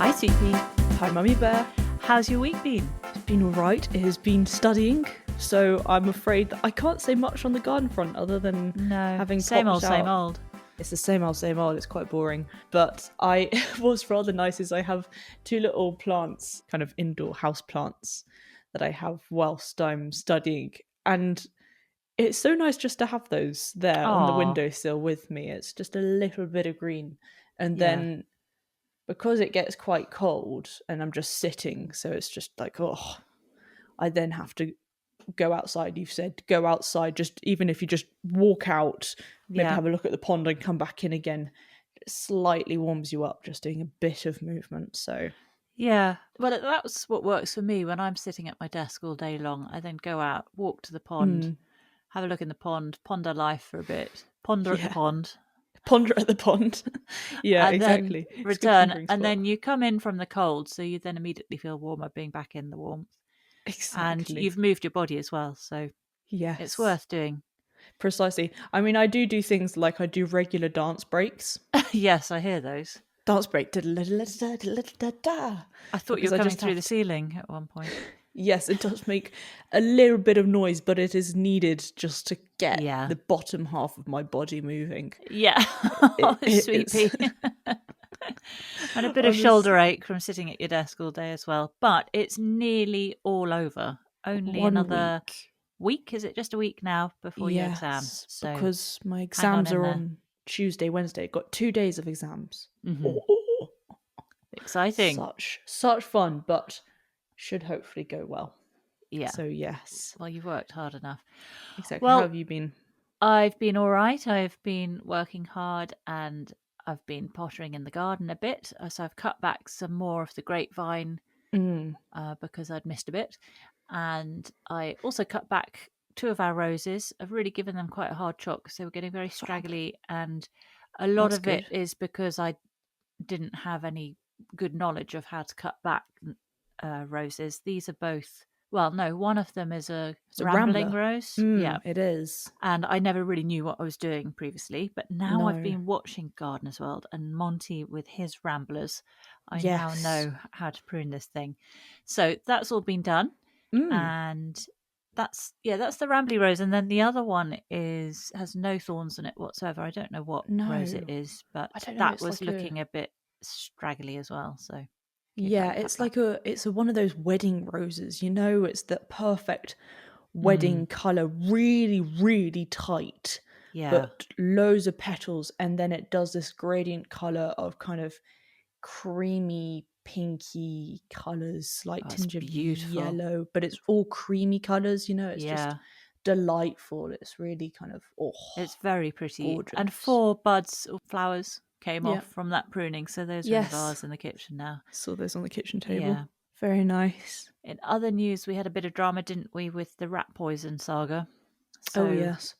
Hi, Sweetie. Hi, Mummy Bear. How's your week been? It's been alright. It has been studying, so I'm afraid that I can't say much on the garden front other than having same old, popped out. same old. It's the same old, same old. It's quite boring. But what's rather nice is I have two little plants, kind of indoor house plants, that I have whilst I'm studying. And it's so nice just to have those there on the windowsill with me. It's just a little bit of green. And then because it gets quite cold and I'm just sitting, so it's just like, I then have to go outside. You've said go outside, just even if you just walk out, maybe have a look at the pond and come back in again. It slightly warms you up just doing a bit of movement. So yeah, well, that's what works for me when I'm sitting at my desk all day long. I then go out, walk to the pond, have a look in the pond, ponder life for a bit, ponder at the pond. Ponder at the pond. Yeah, and exactly. Then return, and then you come in from the cold, so you then immediately feel warmer being back in the warmth. Exactly. And you've moved your body as well, so yes, it's worth doing. Precisely. I mean, I do things like I do regular dance breaks. Yes, I hear those. Dance break. I thought you were coming through the ceiling at one point. Yes, it does make a little bit of noise, but it is needed just to get the bottom half of my body moving. Yeah. Sweet pea. And a bit of shoulder ache from sitting at your desk all day as well. But it's nearly all over. Only another week. Is it just a week now before your exam? So because my exams are on Tuesday, Wednesday. Got 2 days of exams. Mm-hmm. Exciting. Such fun, but should hopefully go well. Yeah. So yes. Well, you've worked hard enough. Exactly. How have you been? I've been all right. I've been working hard and I've been pottering in the garden a bit. So I've cut back some more of the grapevine because I'd missed a bit. And I also cut back 2 of our roses. I've really given them quite a hard chop because they were getting very straggly. And a lot of it is because I didn't have any good knowledge of how to cut back roses. These are both, well, no, one of them is a rambling rose. Yeah, it is. And I never really knew what I was doing previously, but now I've been watching Gardener's World and Monty with his ramblers. I now know how to prune this thing. So that's all been done. And that's the rambly rose. And then the other one has no thorns in it whatsoever. I don't know what rose it is, but that was looking a bit straggly as well. So yeah, it's like it's one of those wedding roses, it's that perfect wedding colour, really, really tight, but loads of petals, and then it does this gradient colour of kind of creamy, pinky colours, slight tinge of yellow, but it's all creamy colours, it's just delightful. It's really kind of it's very pretty. Gorgeous. And 4 buds or flowers came off from that pruning, so those are in the vase in the kitchen now. Saw those on the kitchen table. Very nice. In other news, we had a bit of drama, didn't we, with the rat poison saga? So, yes.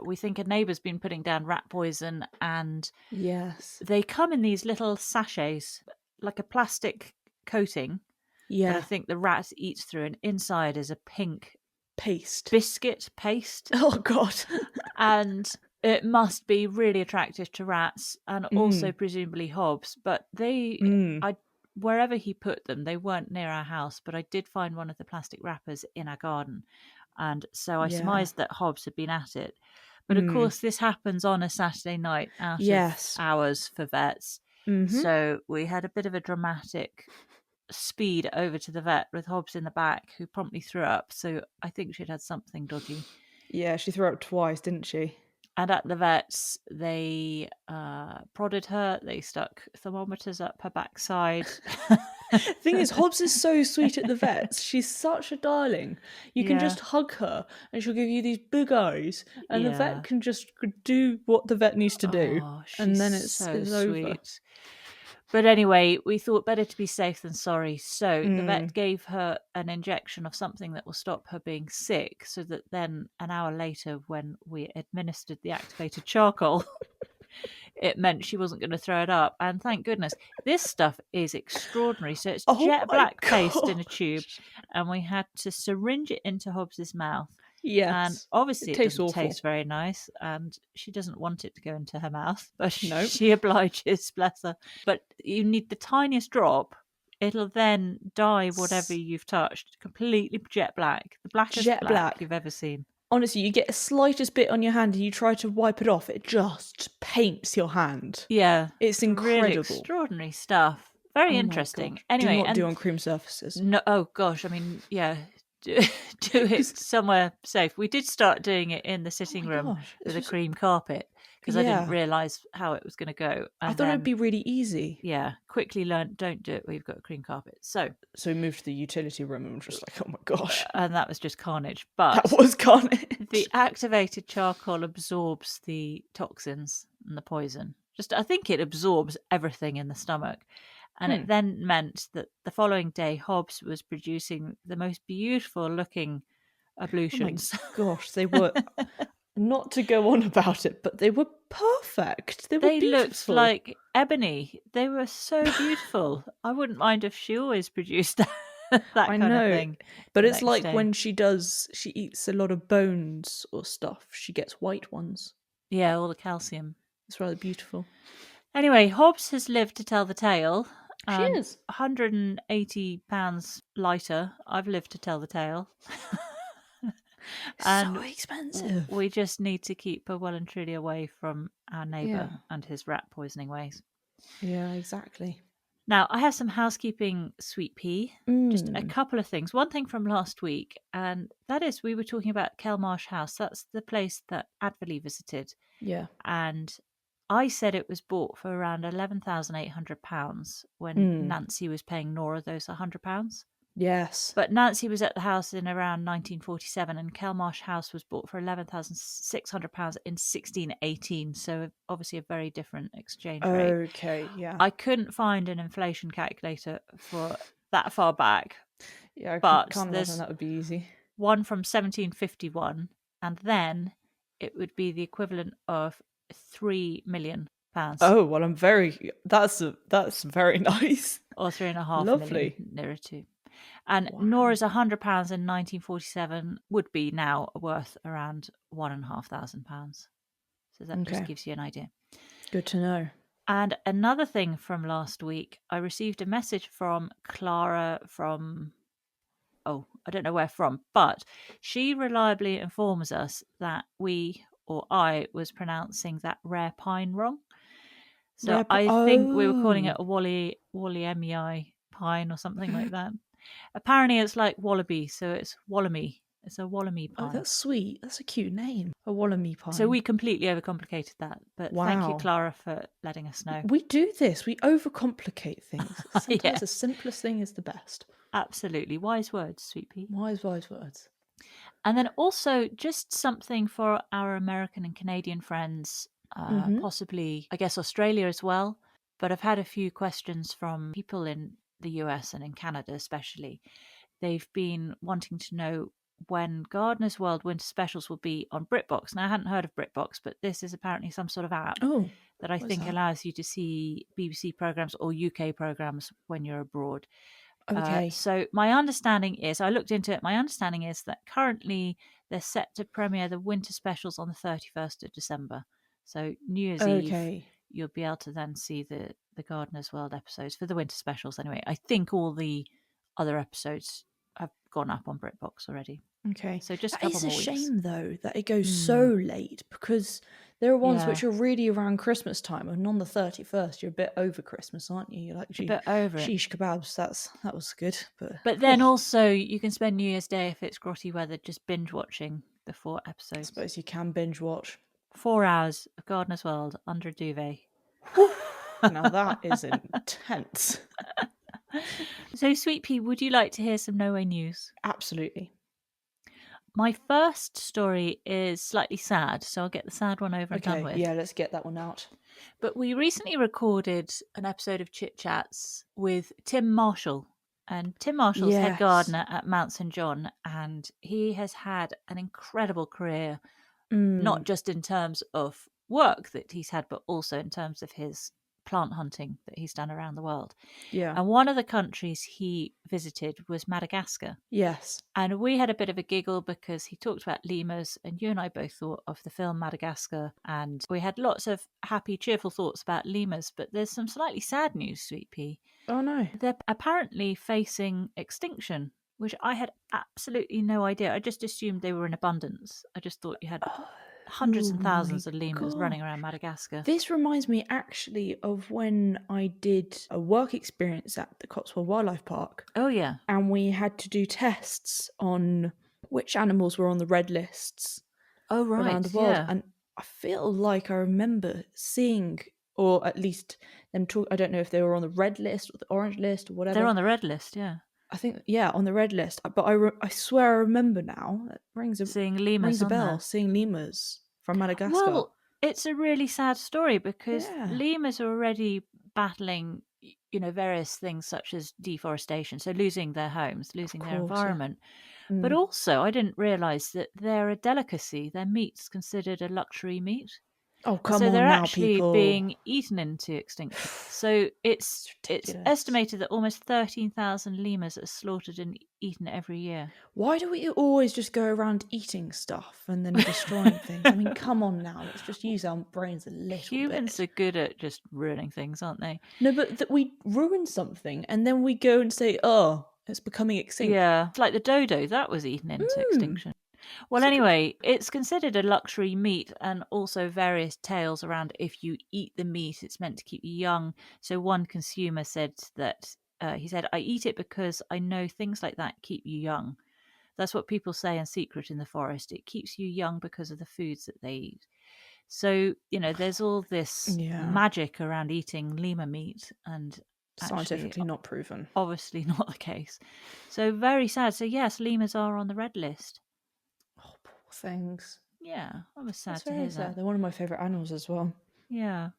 We think a neighbour's been putting down rat poison, and they come in these little sachets, like a plastic coating that I think the rat eats through, and inside is a pink biscuit paste. Oh God. And it must be really attractive to rats and also presumably hobs. But wherever he put them, they weren't near our house, but I did find one of the plastic wrappers in our garden. And so I surmised that hobs had been at it. But of course, this happens on a Saturday night out of hours for vets. So we had a bit of a dramatic speed over to the vet with Hobbs in the back, who promptly threw up. So I think she'd had something dodgy. Yeah, she threw up twice, didn't she? And at the vets, they prodded her. They stuck thermometers up her backside. Thing is, Hobbs is so sweet at the vets. She's such a darling. You can just hug her and she'll give you these big eyes, and the vet can just do what the vet needs to do. And then it's over. But anyway, we thought better to be safe than sorry. So the vet gave her an injection of something that will stop her being sick, so that then an hour later, when we administered the activated charcoal, it meant she wasn't going to throw it up. And thank goodness, this stuff is extraordinary. So it's jet black paste in a tube, and we had to syringe it into Hobbs's mouth. Yes. And obviously it tastes doesn't awful. taste very nice, and she doesn't want it to go into her mouth, but Nope. she obliges, bless her. But you need the tiniest drop. It'll then dye whatever you've touched completely jet black, the blackest black you've ever seen. Honestly, you get the slightest bit on your hand and you try to wipe it off, it just paints your hand. Yeah. It's incredible. Really extraordinary stuff. Very interesting. Anyway, do not do on cream surfaces. No, oh gosh, I mean, yeah, do it somewhere safe. We did start doing it in the sitting room with a cream carpet because I didn't realise how it was going to go. And I thought it'd be really easy. Yeah, quickly learned, don't do it where you've got a cream carpet. So we moved to the utility room and were just like, oh my gosh. And that was just carnage. But that was carnage. The activated charcoal absorbs the toxins and the poison. I think it absorbs everything in the stomach. And it then meant that the following day, Hobbs was producing the most beautiful looking ablutions. Oh my gosh, they were, not to go on about it, but they were perfect. They looked like ebony. They were so beautiful. I wouldn't mind if she always produced that kind of thing. But it's like when she eats a lot of bones or stuff, she gets white ones. Yeah, all the calcium. It's rather beautiful. Anyway, Hobbs has lived to tell the tale. She is. £180 lighter. I've lived to tell the tale. And so expensive. We just need to keep her well and truly away from our neighbour and his rat poisoning ways. Yeah, exactly. Now, I have some housekeeping, Sweet Pea. Just a couple of things. One thing from last week, and that is we were talking about Kelmarsh House. That's the place that Adverley visited. Yeah. And I said it was bought for around £11,800 when Nancy was paying Nora those £100. Yes. But Nancy was at the house in around 1947 and Kelmarsh House was bought for £11,600 in 1618. So obviously a very different exchange rate. Okay, yeah. I couldn't find an inflation calculator for that far back. Yeah, but can't imagine that would be easy. One from 1751 and then it would be the equivalent of £3 million. Oh, well, that's very nice. Or 3.5 Lovely. million, nearer to. And Nora's £100 in 1947 would be now worth around £1,500. So that just gives you an idea. Good to know. And another thing from last week, I received a message from Clara from, I don't know where from, but she reliably informs us that I was pronouncing that rare pine wrong. So I think we were calling it a Walliemii pine or something like that. Apparently it's like wallaby, so it's Wallamy. It's a Wallamy pine. Oh, that's sweet. That's a cute name. A Wallamy pine. So we completely overcomplicated that. But thank you, Clara, for letting us know. We do this. We overcomplicate things. Sometimes the simplest thing is the best. Absolutely. Wise words, Sweet Pea. Wise words. And then also just something for our American and Canadian friends, possibly, I guess, Australia as well. But I've had a few questions from people in the US and in Canada especially. They've been wanting to know when Gardener's World Winter Specials will be on Britbox. Now, I hadn't heard of Britbox, but this is apparently some sort of app that I think allows you to see BBC programmes or UK programmes when you're abroad. Okay. So my understanding is, I looked into it, my understanding is that currently they're set to premiere the winter specials on the 31st of December. So New Year's Eve, you'll be able to then see the Gardener's World episodes for the winter specials anyway. I think all the other episodes have gone up on Britbox already. Okay. So just a couple more weeks. It's a shame though that it goes so late, because there are ones which are really around Christmas time, and on the 31st you're a bit over Christmas, aren't you? You're like, a bit over it. Sheesh kebabs, that was good. But then also you can spend New Year's Day, if it's grotty weather, just binge watching the 4 episodes. I suppose you can binge watch. 4 hours of Gardener's World under a duvet. Now that is intense. So, Sweet Pea, would you like to hear some No Way news? Absolutely. My first story is slightly sad, so I'll get the sad one over and done with. Yeah, let's get that one out. But we recently recorded an episode of Chit Chats with Tim Marshall. And Tim Marshall's head gardener at Mount St John, and he has had an incredible career, not just in terms of work that he's had, but also in terms of his plant hunting that he's done around the world. Yeah. And one of the countries he visited was Madagascar. Yes. And we had a bit of a giggle because he talked about lemurs, and you and I both thought of the film Madagascar, and we had lots of happy, cheerful thoughts about lemurs. But there's some slightly sad news, Sweet Pea. Oh no. They're apparently facing extinction, which I had absolutely no idea. I just assumed they were in abundance. I just thought you had hundreds and thousands of lemurs running around Madagascar. This reminds me actually of when I did a work experience at the Cotswold Wildlife Park. Oh, yeah. And we had to do tests on which animals were on the red lists around the world. Yeah. And I feel like I remember seeing, or at least them talk, I don't know if they were on the red list or the orange list or whatever. They're on the red list, yeah. I think, yeah, on the red list. But I swear I remember now. It rings a bell. Seeing lemurs from Madagascar. Well, it's a really sad story because lemurs are already battling, various things such as deforestation, so losing their homes, losing their environment. Yeah. But also, I didn't realise that they're a delicacy. Their meat's considered a luxury meat. Oh, come on now, people. So they're now, actually being eaten into extinction. So it's estimated that almost 13,000 lemurs are slaughtered and eaten every year. Why do we always just go around eating stuff and then destroying things? I mean, come on now. Let's just use our brains a little bit. Humans are good at just ruining things, aren't they? No, but we ruin something and then we go and say, oh, it's becoming extinct. Yeah, it's like the dodo. That was eaten into extinction. Well, anyway, it's considered a luxury meat, and also various tales around if you eat the meat, it's meant to keep you young. So one consumer said that, he said, I eat it because I know things like that keep you young. That's what people say in secret in the forest. It keeps you young because of the foods that they eat. So, there's all this magic around eating lemur meat, and scientifically not proven. Obviously not the case. So very sad. So yes, lemurs are on the red list. Oh, poor things. Yeah, I was sad to hear that. They're one of my favourite animals as well. Yeah.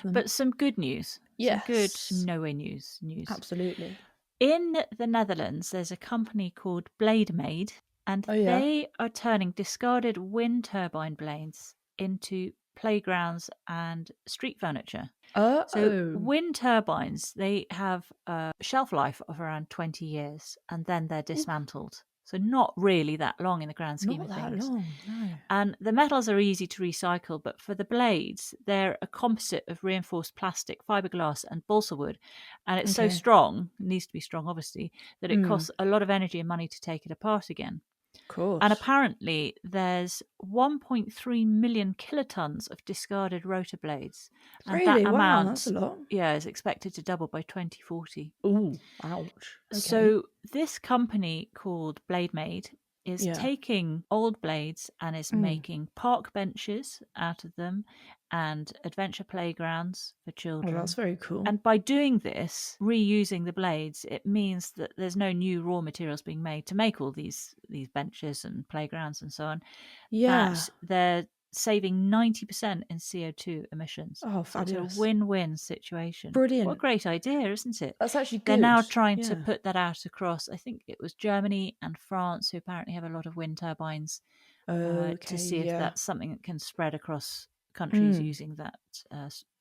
But some good news. Yes. Some good nowhere news. Absolutely. In the Netherlands, there's a company called Blade Made, and they are turning discarded wind turbine blades into playgrounds and street furniture. So wind turbines, they have a shelf life of around 20 years, and then they're dismantled. So not really that long in the grand scheme of things. Not that long, no. And the metals are easy to recycle, but for the blades, they're a composite of reinforced plastic, fiberglass and balsa wood. And it's so strong, it needs to be strong obviously, that it costs a lot of energy and money to take it apart again. Of course. And apparently there's 1.3 million kilotons of discarded rotor blades. And really? that amount, that's a lot. Yeah, is expected to double by 2040. Ooh, ouch. Okay. So this company called Blade Made is taking old blades and is making park benches out of them and adventure playgrounds for children. Oh, that's very cool. And by doing this, reusing the blades, it means that there's no new raw materials being made to make all these benches and playgrounds and so on. Yeah. But they're saving 90% in CO2 emissions. Oh, fabulous. So it's a win-win situation. Brilliant. What a great idea, isn't it? That's actually good. They're now trying to put that out across, I think it was Germany and France, who apparently have a lot of wind turbines, to see if that's something that can spread across countries using that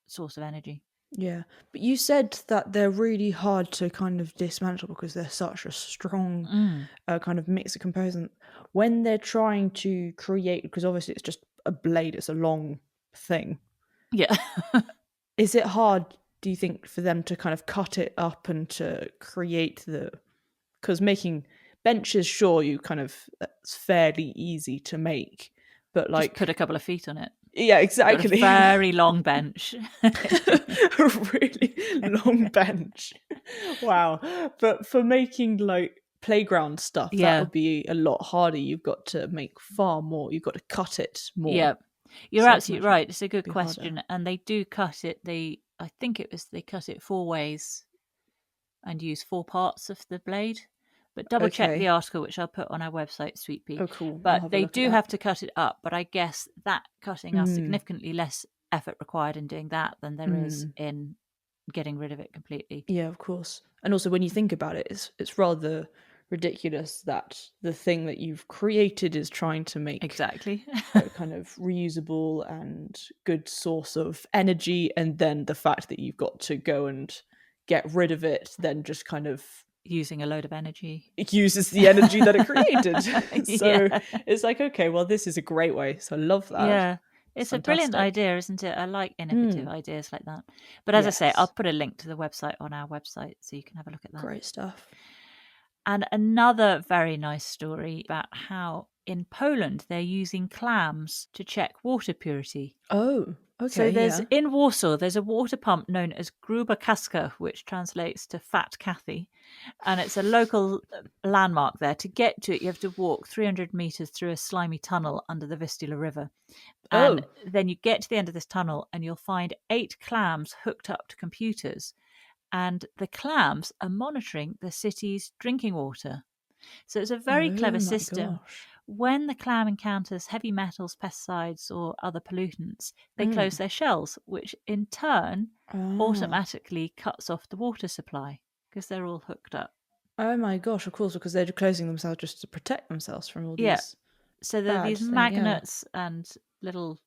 source of energy. Yeah, but you said that they're really hard to kind of dismantle because they're such a strong kind of mix of components. When they're trying to create, because obviously it's just a blade, it's a long thing. Yeah. Is it hard, do you think, for them to kind of cut it up and to create because making benches, sure, it's fairly easy to make, but like just put a couple of feet on it. Yeah, exactly. A very long bench. A really long bench. Wow. But for making like playground stuff, that would be a lot harder. You've got to make far more. You've got to cut it more. Yeah. You're absolutely right. It's a good question. Harder. And they do cut it. They cut it 4 ways and use 4 parts of the blade. But double check the article, which I'll put on our website, Sweet Pea. Oh, cool. But they do have to cut it up. But I guess that cutting is significantly less effort required in doing that than there is in getting rid of it completely. Yeah, of course. And also, when you think about it, it's rather ridiculous that the thing that you've created is trying to make exactly a kind of reusable and good source of energy, and then the fact that you've got to go and get rid of it then just kind of using a load of energy. It uses the energy that it created. So Yeah. it's like, okay, well, this is a great way. So I love that. Yeah. It's a brilliant idea, isn't it? I like innovative ideas like that. But as I say, I'll put a link to the website on our website so you can have a look at that. Great stuff. And another very nice story about how in Poland they're using clams to check water purity. Oh, okay. So there's in Warsaw, there's a water pump known as Gruba Kaska, which translates to Fat Kathy. And it's a local landmark there. To get to it, you have to walk 300 meters through a slimy tunnel under the Vistula River. And then you get to the end of this tunnel and you'll find 8 clams hooked up to computers. And the clams are monitoring the city's drinking water. So it's a very clever system. Gosh. When the clam encounters heavy metals, pesticides, or other pollutants, they close their shells, which in turn automatically cuts off the water supply because they're all hooked up. Oh my gosh, of course, because they're closing themselves just to protect themselves from all these. Yeah. So there are these magnets and little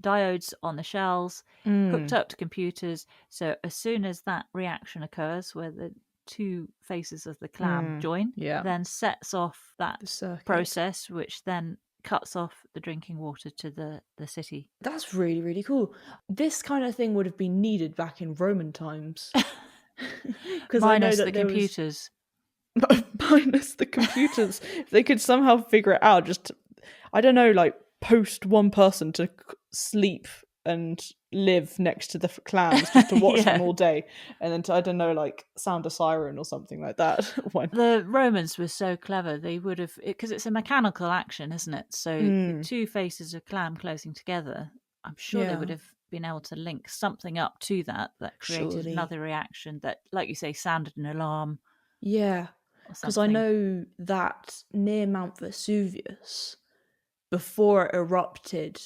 diodes on the shells hooked up to computers. So as soon as that reaction occurs where the 2 faces of the clam join, then sets off that process, which then cuts off the drinking water to the city. That's really, really cool. This kind of thing would have been needed back in Roman times. Minus the computers. Minus the computers. If they could somehow figure it out, just, I don't know, like post one person to sleep and live next to the clams just to watch them all day, and then to, I don't know, like sound a siren or something like that. The Romans were so clever, they would have, because it's a mechanical action, isn't it? So the 2 faces of clam closing together, I'm sure they would have been able to link something up to that created another reaction that, like you say, sounded an alarm. Yeah, because I know that near Mount Vesuvius, before it erupted,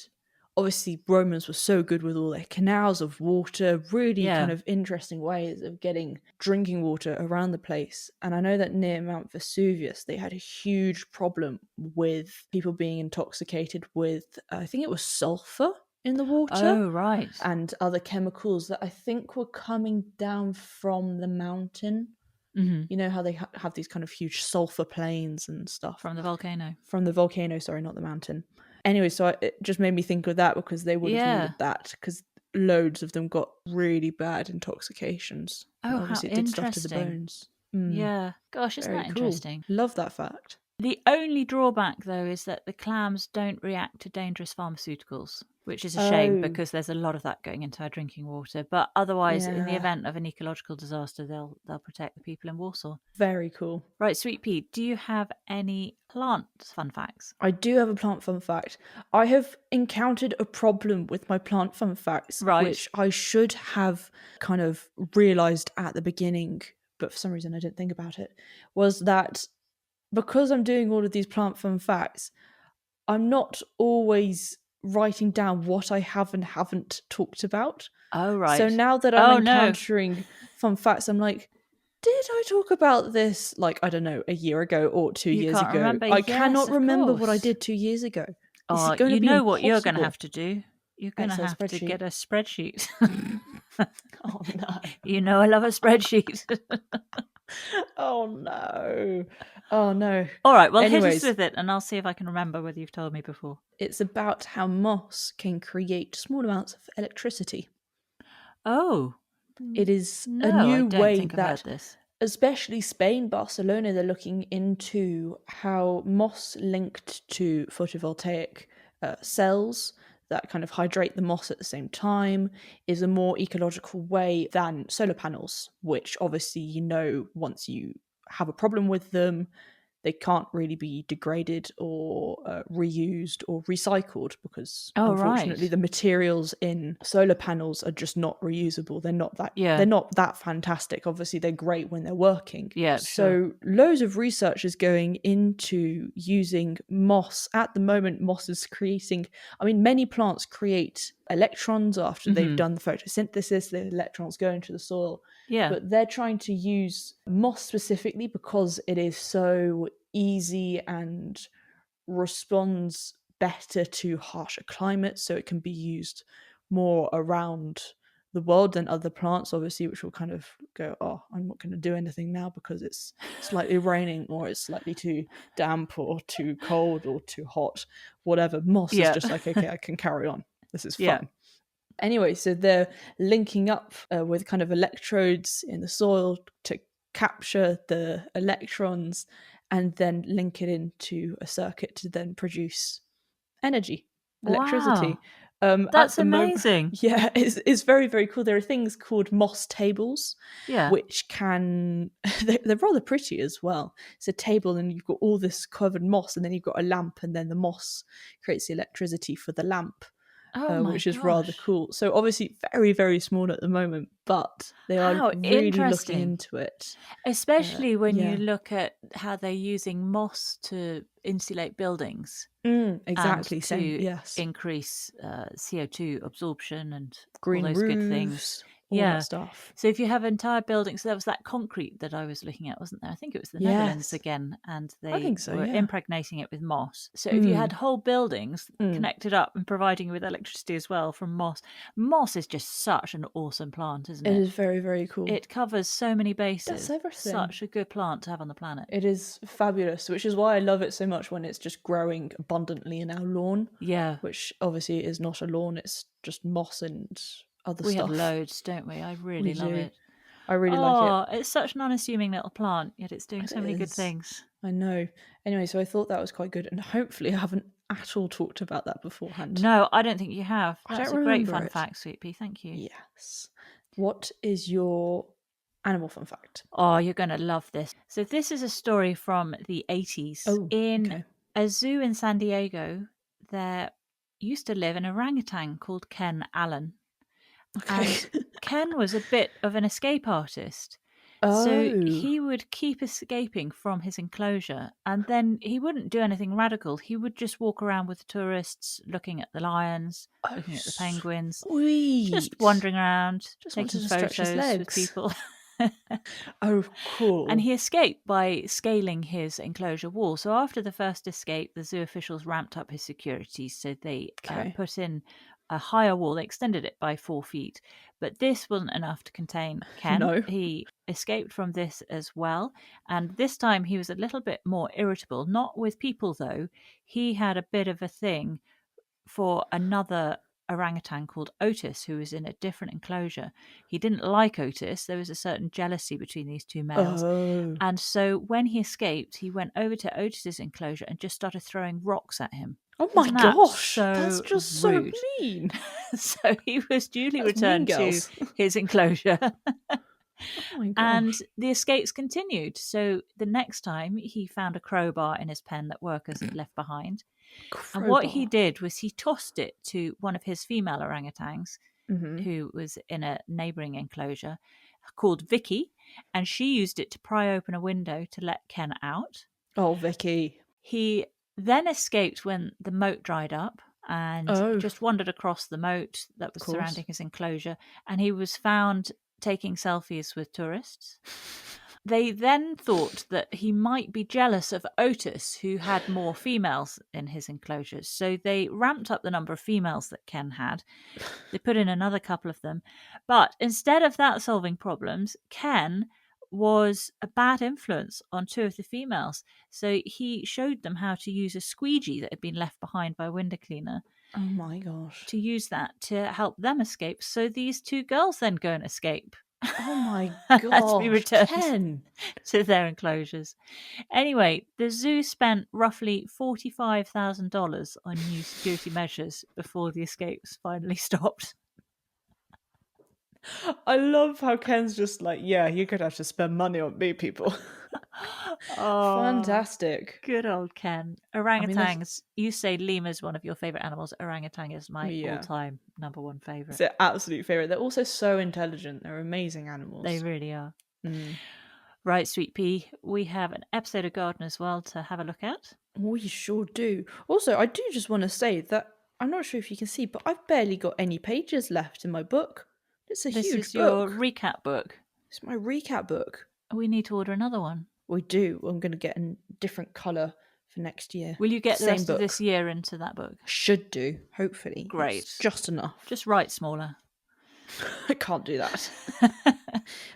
obviously Romans were so good with all their canals of water, really kind of interesting ways of getting drinking water around the place. And I know that near Mount Vesuvius, they had a huge problem with people being intoxicated with, I think it was sulfur in the water. Oh, right. And other chemicals that I think were coming down from the mountain. Mm-hmm. You know how they have these kind of huge sulfur plains and stuff. From the volcano. From the volcano, sorry, not the mountain. Anyway, so it just made me think of that, because they would have needed that, because loads of them got really bad intoxications. Oh, obviously how it did stuff interesting. to the bones. Yeah. Gosh, isn't that interesting? Love that fact. The only drawback, though, is that the clams don't react to dangerous pharmaceuticals, which is a shame because there's a lot of that going into our drinking water. But otherwise, in the event of an ecological disaster, they'll protect the people in Warsaw. Very cool. Right, Sweet Pea, do you have any plant fun facts? I do have a plant fun fact. I have encountered a problem with my plant fun facts, which I should have kind of realised at the beginning, but for some reason I didn't think about it, was that because I'm doing all of these plant fun facts, I'm not always writing down what I have and haven't talked about. Oh, right. So now that I'm encountering fun facts, I'm like, did I talk about this, like, I don't know, a year ago or 2 years ago? Remember? I cannot remember what I did 2 years ago. Oh, you know what you're going to have to do? You're going to have to get a spreadsheet. Oh, no. You know I love a spreadsheet. Oh, no. Oh, no. All right, well, hit us with it, and I'll see if I can remember whether you've told me before. It's about how moss can create small amounts of electricity. Oh. It is a new way that, especially Spain, Barcelona, they're looking into how moss linked to photovoltaic cells that kind of hydrate the moss at the same time is a more ecological way than solar panels, which obviously, you know, once you have a problem with them, they can't really be degraded or reused or recycled because unfortunately the materials in solar panels are just not reusable. They're not that fantastic. Obviously they're great when they're working. Yeah. So loads of research is going into using moss. At the moment, moss is creating, I mean, many plants create electrons after they've done the photosynthesis. The electrons go into the soil. Yeah. But they're trying to use moss specifically because it is so easy and responds better to harsher climates, so it can be used more around the world than other plants, obviously, which will kind of go, oh, I'm not going to do anything now because it's slightly raining or it's slightly too damp or too cold or too hot, whatever. Moss is just like, okay, I can carry on. This is fun. Yeah. Anyway, so they're linking up with kind of electrodes in the soil to capture the electrons and then link it into a circuit to then produce energy, electricity. Wow. That's amazing. Yeah, it's very, very cool. There are things called moss tables, which can, they're rather pretty as well. It's a table and you've got all this covered moss and then you've got a lamp and then the moss creates the electricity for the lamp. Which is rather cool. So obviously very, very small at the moment, but they are really looking into it. Especially when you look at how they're using moss to insulate buildings. Exactly. And to increase CO2 absorption and green all those roofs, good things. All that stuff. So if you have entire buildings, there was that concrete that I was looking at, wasn't there? I think it was the Netherlands again, and they were impregnating it with moss. So if you had whole buildings connected up and providing you with electricity as well from moss, moss is just such an awesome plant, isn't it? It is very, very cool. It covers so many bases. That's everything. Such a good plant to have on the planet. It is fabulous, which is why I love it so much when it's just growing abundantly in our lawn. Yeah. Which obviously is not a lawn, it's just moss and other stuff. We have loads, don't we? I really love it. I really like it. It's such an unassuming little plant, yet it's doing so many good things. I know. Anyway, so I thought that was quite good, and hopefully I haven't at all talked about that beforehand. No, I don't think you have. That's a great fun fact, Sweet Pea. Thank you. Yes. What is your animal fun fact? Oh, you're going to love this. So this is a story from the 80s. In a zoo in San Diego, there used to live an orangutan called Ken Allen. And Ken was a bit of an escape artist. So he would keep escaping from his enclosure, and then he wouldn't do anything radical. He would just walk around with tourists, looking at the lions, looking at the penguins, just wandering around, just taking photos with people. Oh, cool. And he escaped by scaling his enclosure wall. So after the first escape, the zoo officials ramped up his security. So they put in a higher wall. They extended it by 4 feet. But this wasn't enough to contain Ken. No. He escaped from this as well. And this time he was a little bit more irritable. Not with people, though. He had a bit of a thing for another orangutan called Otis, who was in a different enclosure. He didn't like Otis. There was a certain jealousy between these two males. And so when he escaped, he went over to Otis's enclosure and just started throwing rocks at him. Oh my gosh, that's just rude. So mean. So he was duly returned to his enclosure. Oh my gosh. And the escapes continued. So the next time he found a crowbar in his pen that workers had left behind. And what he did was he tossed it to one of his female orangutans who was in a neighbouring enclosure called Vicky, and she used it to pry open a window to let Ken out. Oh, Vicky. He then escaped when the moat dried up and just wandered across the moat that was surrounding his enclosure, and he was found taking selfies with tourists. They then thought that he might be jealous of Otis, who had more females in his enclosures. So they ramped up the number of females that Ken had. They put in another couple of them. But instead of that solving problems, Ken was a bad influence on 2 of the females. So he showed them how to use a squeegee that had been left behind by a window cleaner. Oh my gosh. To use that to help them escape. So these 2 girls then go and escape. Oh my god! To be returned to their enclosures. Anyway, the zoo spent roughly $45,000 on new security measures before the escapes finally stopped. I love how Ken's just like, yeah, you're gonna have to spend money on me, people. Oh, fantastic! Good old Ken. Orangutans. You say lemur is one of your favorite animals. Orangutan is my all-time number 1 favorite. It's their absolute favorite. They're also so intelligent. They're amazing animals. They really are. Right, Sweet Pea. We have an episode of Garden as well to have a look at. We sure do. Also, I do just want to say that I'm not sure if you can see, but I've barely got any pages left in my book. It's a This huge is your book. recap book. It's my recap book. We need to order another one. We do. I'm going to get a different colour for next year. Will you get the Same rest book. of this year into that book? Should do, hopefully. Great. It's just enough. Just write smaller. I can't do that.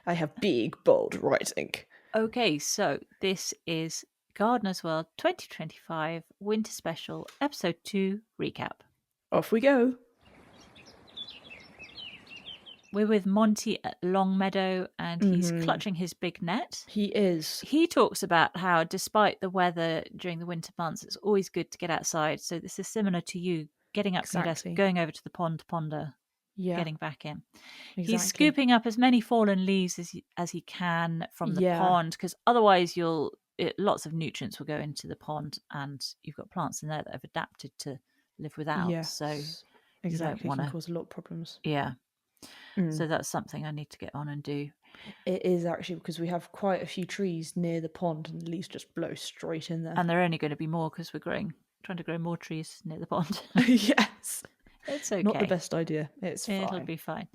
I have big, bold writing. Okay, so this is Gardener's World 2025 Winter Special, Episode 2 Recap. Off we go. We're with Monty at Longmeadow, and he's clutching his big net. He is. He talks about how, despite the weather during the winter months, it's always good to get outside. So this is similar to you getting up from your desk, going over to the pond to ponder, getting back in. Exactly. He's scooping up as many fallen leaves as he can from the pond, because otherwise lots of nutrients will go into the pond, and you've got plants in there that have adapted to live without. Yes. So exactly, you don't want to cause a lot of problems. Yeah. So that's something I need to get on and do. It is actually, because we have quite a few trees near the pond, and the leaves just blow straight in there. And there are only going to be more because we're trying to grow more trees near the pond. Yes. It's okay. Not the best idea. It'll be fine.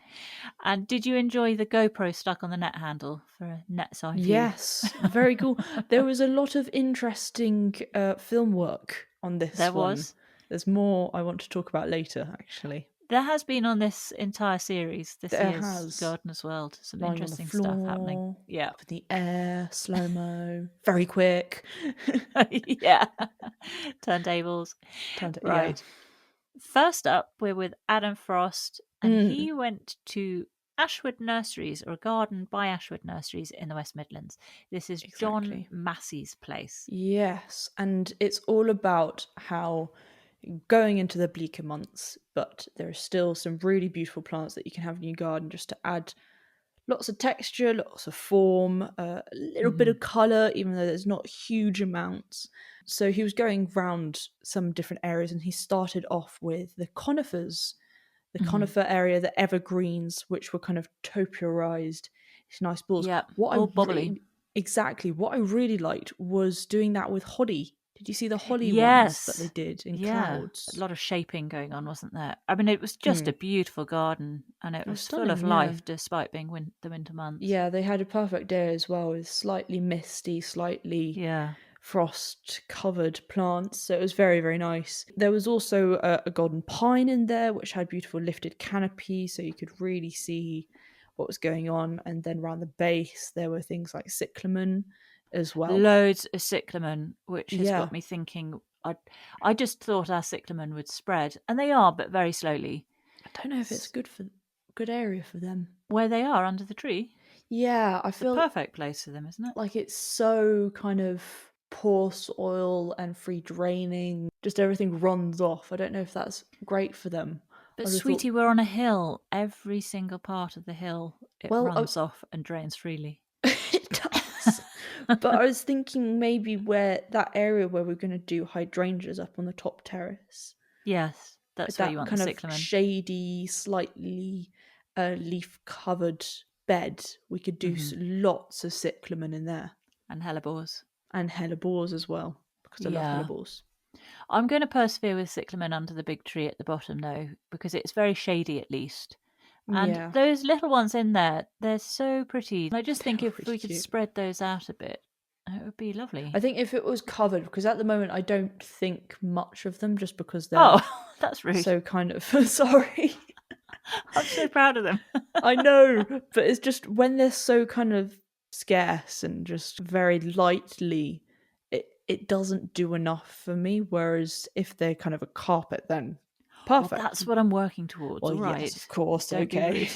And did you enjoy the GoPro stuck on the net handle for a net's eye view? Yes, very cool. There was a lot of interesting film work on this one. There was. There's more I want to talk about later, actually. There has been on this entire series, this year's Gardener's World, some interesting stuff happening. Yeah. Up in the air, slow-mo, very quick. Yeah. Turntables. Right. Yeah. First up, we're with Adam Frost, and he went to Ashwood Nurseries, or a garden by Ashwood Nurseries in the West Midlands. This is John Massey's place. Yes, and it's all about how going into the bleaker months, but there are still some really beautiful plants that you can have in your garden just to add lots of texture, lots of form, a little bit of colour, even though there's not huge amounts. So he was going round some different areas, and he started off with the conifers, the conifer area, the evergreens, which were kind of topiarised. It's nice balls. Yeah, all bubbly. Exactly. What I really liked was doing that with holly. Did you see the holly ones that they did in clouds? A lot of shaping going on, wasn't there? I mean, it was just a beautiful garden, and it was full of life despite being the winter months. Yeah, they had a perfect day as well, with slightly misty, slightly frost-covered plants. So it was very, very nice. There was also a golden pine in there, which had beautiful lifted canopy, so you could really see what was going on. And then around the base, there were things like cyclamen as well. Loads of cyclamen, which has got me thinking. I just thought our cyclamen would spread, and they are, but very slowly. I don't know if it's good area for them. Where they are under the tree. Yeah, I feel the perfect place for them, isn't it? Like it's so kind of poor soil and free draining. Just everything runs off. I don't know if that's great for them. But sweetie, we're on a hill. Every single part of the hill runs off and drains freely. It does. But I was thinking maybe where that area where we're going to do hydrangeas up on the top terrace. Yes, that's where you want the cyclamen. Kind of shady, slightly leaf-covered bed. We could do lots of cyclamen in there. And hellebores. And hellebores as well, because I love hellebores. I'm going to persevere with cyclamen under the big tree at the bottom, though, because it's very shady at least. And those little ones in there, they're so pretty. I just think if we could spread those out a bit, it would be lovely. I think if it was covered, because at the moment I don't think much of them, just because they're that's rude. So kind of sorry. I'm so proud of them. I know, but it's just when they're so kind of scarce and just very lightly, it doesn't do enough for me. Whereas if they're kind of a carpet, then perfect. Well, that's what I'm working towards. Well, all right, yes, of course. Okay.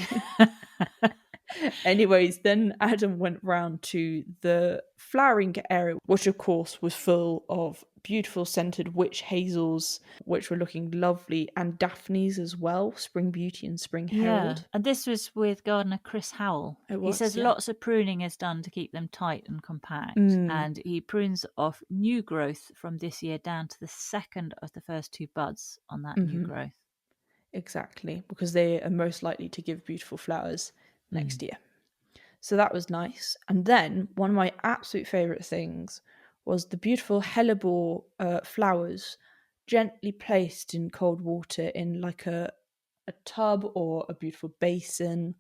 Anyways, then Adam went round to the flowering area, which of course was full of beautiful scented witch hazels, which were looking lovely, and daphnes as well, Spring Beauty and Spring Herald. And this was with gardener Chris Howell. He says lots of pruning is done to keep them tight and compact, and he prunes off new growth from this year down to the second of the first two buds on that new growth. Exactly, because they are most likely to give beautiful flowers next year. So that was nice. And then one of my absolute favourite things was the beautiful hellebore flowers gently placed in cold water in like a tub or a beautiful basin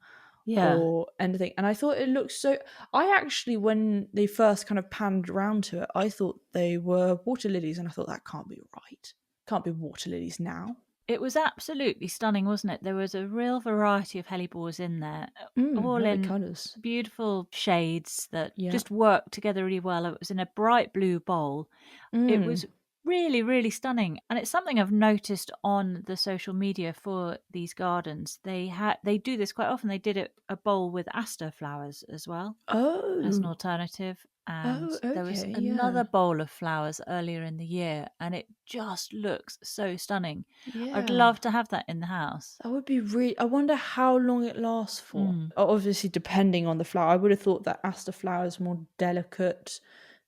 or anything. And I thought it looked so... I actually, when they first kind of panned around to it, I thought they were water lilies, and I thought that can't be right. Can't be water lilies now. It was absolutely stunning, wasn't it? There was a real variety of hellebores in there, all Lovely in colours. beautiful shades that Yeah. just worked together really well. It was in a bright blue bowl. It was really, really stunning. And it's something I've noticed on the social media for these gardens. They do this quite often. They did a bowl with aster flowers as well as an alternative. And there was okay, another bowl of flowers earlier in the year, and it just looks so stunning. Yeah. I'd love to have that in the house. That would be really... I wonder how long it lasts for. Obviously, depending on the flower. I would have thought that aster flower is more delicate.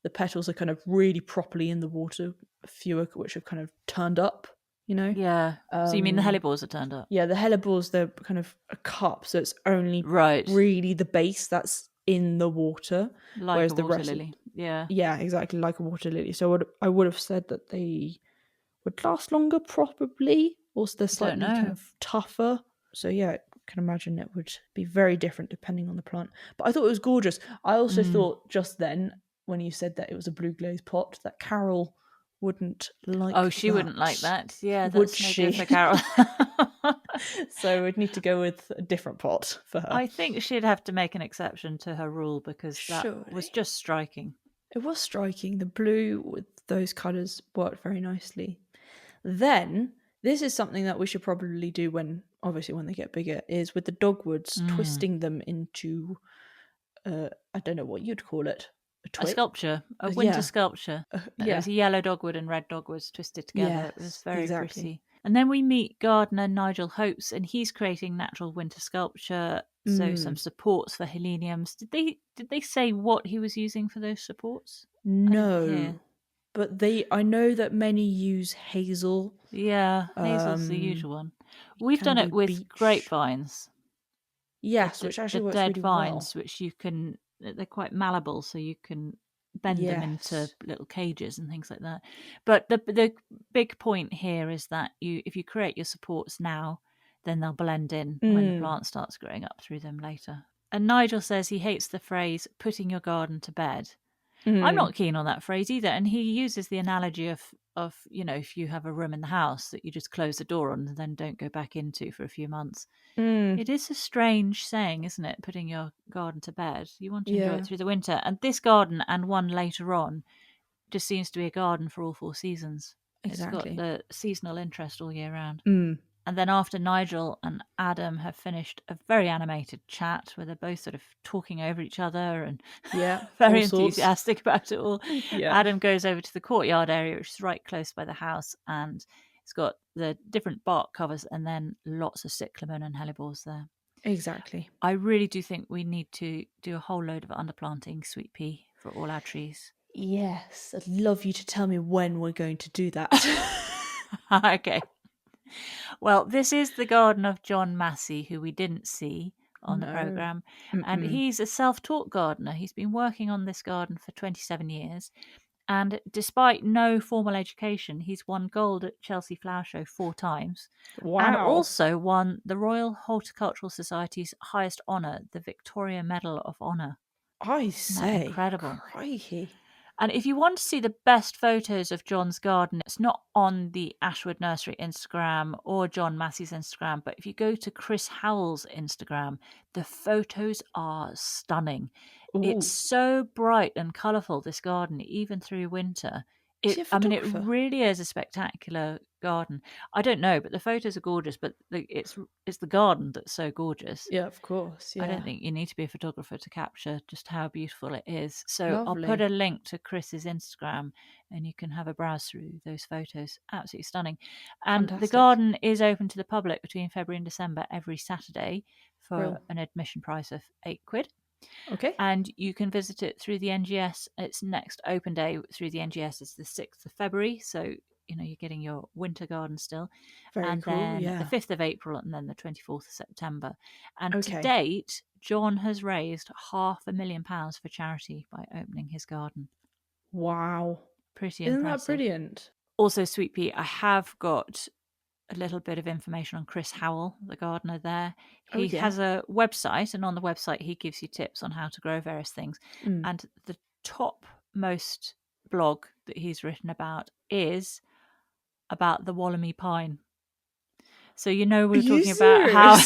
The petals are kind of really properly in the water. Fewer which have kind of turned up, you know? Yeah. So you mean the hellebores are turned up? Yeah, the hellebores, they're kind of a cup, so it's only Right. really the base that's in the water. Like whereas a the water rest lily. Yeah. Yeah, exactly, like a water lily. So I would have said that they would last longer, probably. Also, they're slightly kind of tougher. So yeah, I can imagine it would be very different depending on the plant. But I thought it was gorgeous. I also thought just then, when you said that it was a blue glaze pot, that Carol wouldn't like that. Oh, she wouldn't like that. Yeah, Would that's no she? good for Carol. So we'd need to go with a different pot for her. I think she'd have to make an exception to her rule, because that was Surely. just striking. It was striking. The blue with those colours worked very nicely. Then, this is something that we should probably do when they get bigger, is with the dogwoods, twisting them into, I don't know what you'd call it. A sculpture, a winter sculpture. It was a yellow dogwood and red dogwoods twisted together. It was very pretty. And then we meet gardener Nigel Hopes, and he's creating natural winter sculpture. So some supports for heleniums. Did they say what he was using for those supports? No, but I know that many use hazel. Yeah, hazel's the usual one. We've done it with grapevines. Yes, which actually works dead really vines, well. which they're quite malleable, so you can bend them into little cages and things like that. But the big point here is that if you create your supports now, then they'll blend in when the plant starts growing up through them later. And Nigel says he hates the phrase "putting your garden to bed." I'm not keen on that phrase either, and he uses the analogy of if you have a room in the house that you just close the door on and then don't go back into for a few months. It is a strange saying, isn't it? Putting your garden to bed. You want to enjoy it through the winter. And this garden and one later on just seems to be a garden for all 4 seasons. Exactly. It's got the seasonal interest all year round. And then after Nigel and Adam have finished a very animated chat where they're both sort of talking over each other and very enthusiastic about it all, Adam goes over to the courtyard area, which is right close by the house, and it's got the different bark covers and then lots of cyclamen and hellebores there. Exactly. I really do think we need to do a whole load of underplanting sweet pea for all our trees. Yes, I'd love you to tell me when we're going to do that. Okay. Well, this is the garden of John Massey, who we didn't see on the programme. And he's a self-taught gardener. He's been working on this garden for 27 years. And despite no formal education, he's won gold at Chelsea Flower Show 4 times. Wow. And also won the Royal Horticultural Society's highest honour, the Victoria Medal of Honour. I say. Incredible. Crikey. And if you want to see the best photos of John's garden, it's not on the Ashwood Nursery Instagram or John Massey's Instagram, but if you go to Chris Howell's Instagram, the photos are stunning. Ooh. It's so bright and colourful, this garden, even through winter. It really is a spectacular garden. I don't know, but the photos are gorgeous, but it's the garden that's so gorgeous. Yeah, of course. Yeah. I don't think you need to be a photographer to capture just how beautiful it is. So Lovely. I'll put a link to Chris's Instagram and you can have a browse through those photos. Absolutely stunning. And the garden is open to the public between February and December every Saturday for an admission price of £8. Okay. And you can visit it through the NGS. Its next open day through the NGS is the 6th of February. So, you're getting your winter garden still. Very cool, then yeah. the 5th of April and then the 24th of September. And to date, John has raised £500,000 for charity by opening his garden. Wow. Pretty Isn't impressive. That brilliant? Also, Sweet Pea, I have got a little bit of information on Chris Howell, the gardener there. He has a website, and on the website he gives you tips on how to grow various things. And the topmost blog that he's written about is about the Wollamy pine. So we were talking about how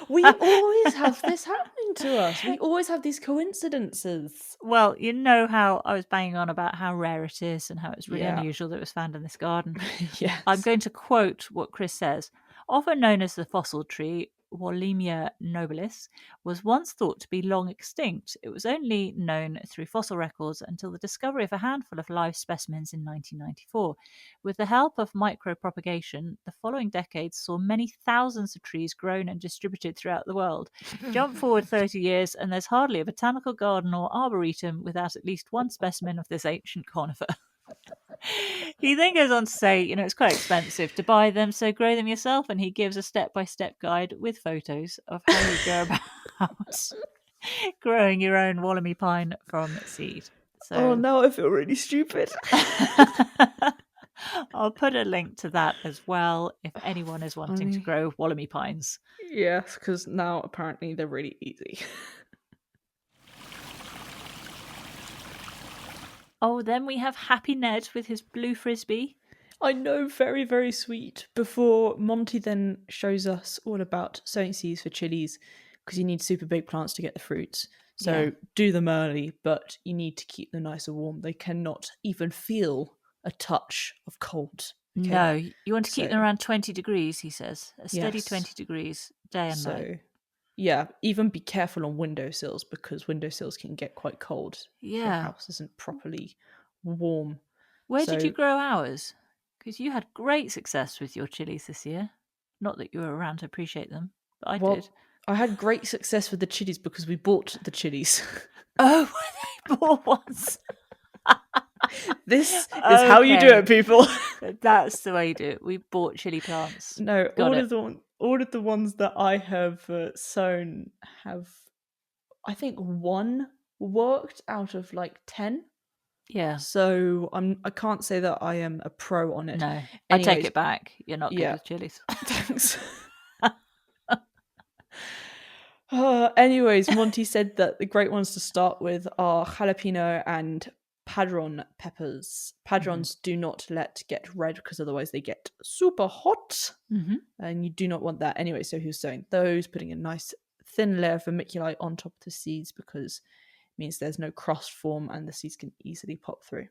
we always have this happening to us. We always have these coincidences. Well, you know how I was banging on about how rare it is and how it's really unusual that it was found in this garden. Yes. I'm going to quote what Chris says. Often known as the fossil tree, Wallemia nobilis was once thought to be long extinct. It was only known through fossil records until the discovery of a handful of live specimens in 1994. With the help of micropropagation, the following decades saw many thousands of trees grown and distributed throughout the world. Jump forward 30 years and there's hardly a botanical garden or arboretum without at least one specimen of this ancient conifer. He then goes on to say, it's quite expensive to buy them, so grow them yourself. And he gives a step-by-step guide with photos of how you go about growing your own Wollamy pine from seed. So, oh, now I feel really stupid. I'll put a link to that as well if anyone is wanting to grow Wollamy pines. Yes, because now apparently they're really easy. Oh, then we have Happy Ned with his blue frisbee. I know, very, very sweet. Before Monty then shows us all about sowing seeds for chilies, because you need super big plants to get the fruits. So do them early, but you need to keep them nice and warm. They cannot even feel a touch of cold. Okay? No, you want to keep them around 20 degrees, he says. A steady 20 degrees day and night. Yeah, even be careful on windowsills because windowsills can get quite cold. Yeah. If your house isn't properly warm. Where did you grow ours? Because you had great success with your chilies this year. Not that you were around to appreciate them, but I did. I had great success with the chilies because we bought the chilies. Oh, they bought ones. This is how you do it, people. That's the way you do it. We bought chili plants. No, all of the ones that I have sown have, I think, one worked out of like 10. Yeah. So I can't say that I am a pro on it. No, I take it back. You're not good with chilies. Thanks. Anyways, Monty said that the great ones to start with are jalapeno and padron peppers. Padrons do not get red because otherwise they get super hot, and you do not want that anyway. So he was sowing those, putting a nice thin layer of vermiculite on top of the seeds because it means there's no crust form and the seeds can easily pop through.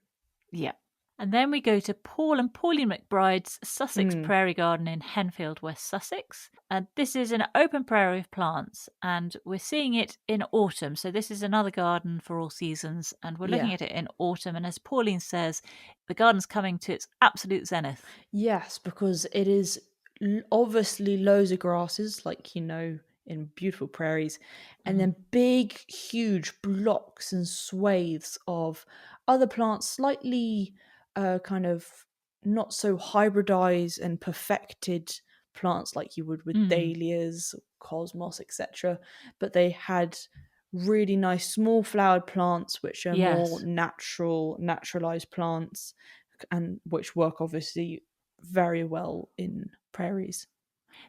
Yeah. And then we go to Paul and Pauline McBride's Sussex Prairie Garden in Henfield, West Sussex. And this is an open prairie of plants, and we're seeing it in autumn. So this is another garden for all seasons, and we're looking at it in autumn. And as Pauline says, the garden's coming to its absolute zenith. Yes, because it is obviously loads of grasses, like, in beautiful prairies, and then big, huge blocks and swathes of other plants, slightly kind of not so hybridized and perfected plants like you would with dahlias, cosmos, etc. But they had really nice small flowered plants which are more naturalized plants, and which work obviously very well in prairies.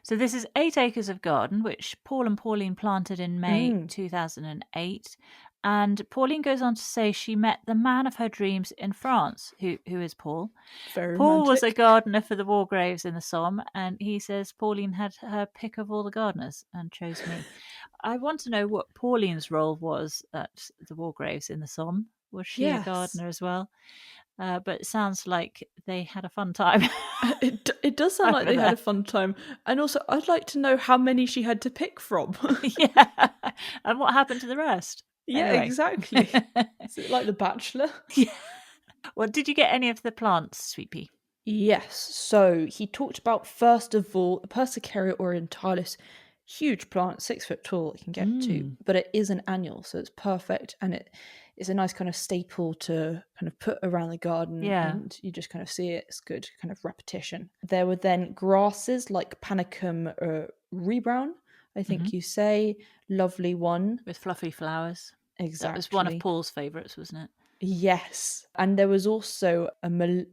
So this is 8 acres of garden, which Paul and Pauline planted in May 2008. And Pauline goes on to say she met the man of her dreams in France, who is Paul. Very Paul romantic. was a gardener for the Wargraves in the Somme, and he says Pauline had her pick of all the gardeners and chose me. I want to know what Pauline's role was at the Wargraves in the Somme. Was she a gardener as well? But it sounds like they had a fun time. It does sound like they had a fun time. And also, I'd like to know how many she had to pick from. Yeah. And what happened to the rest? Yeah, anyway. Exactly. Is it like The Bachelor? Yeah. Well, did you get any of the plants, Sweet Pea? Yes. So he talked about, first of all, the Persicaria orientalis. Huge plant, 6 foot tall, it can get to, but it is an annual, so it's perfect, and it's a nice kind of staple to kind of put around the garden, and you just kind of see it. It's good kind of repetition. There were then grasses like Panicum rebrown, I think you say, lovely one with fluffy flowers. Exactly. That was one of Paul's favourites, wasn't it? Yes. And there was also a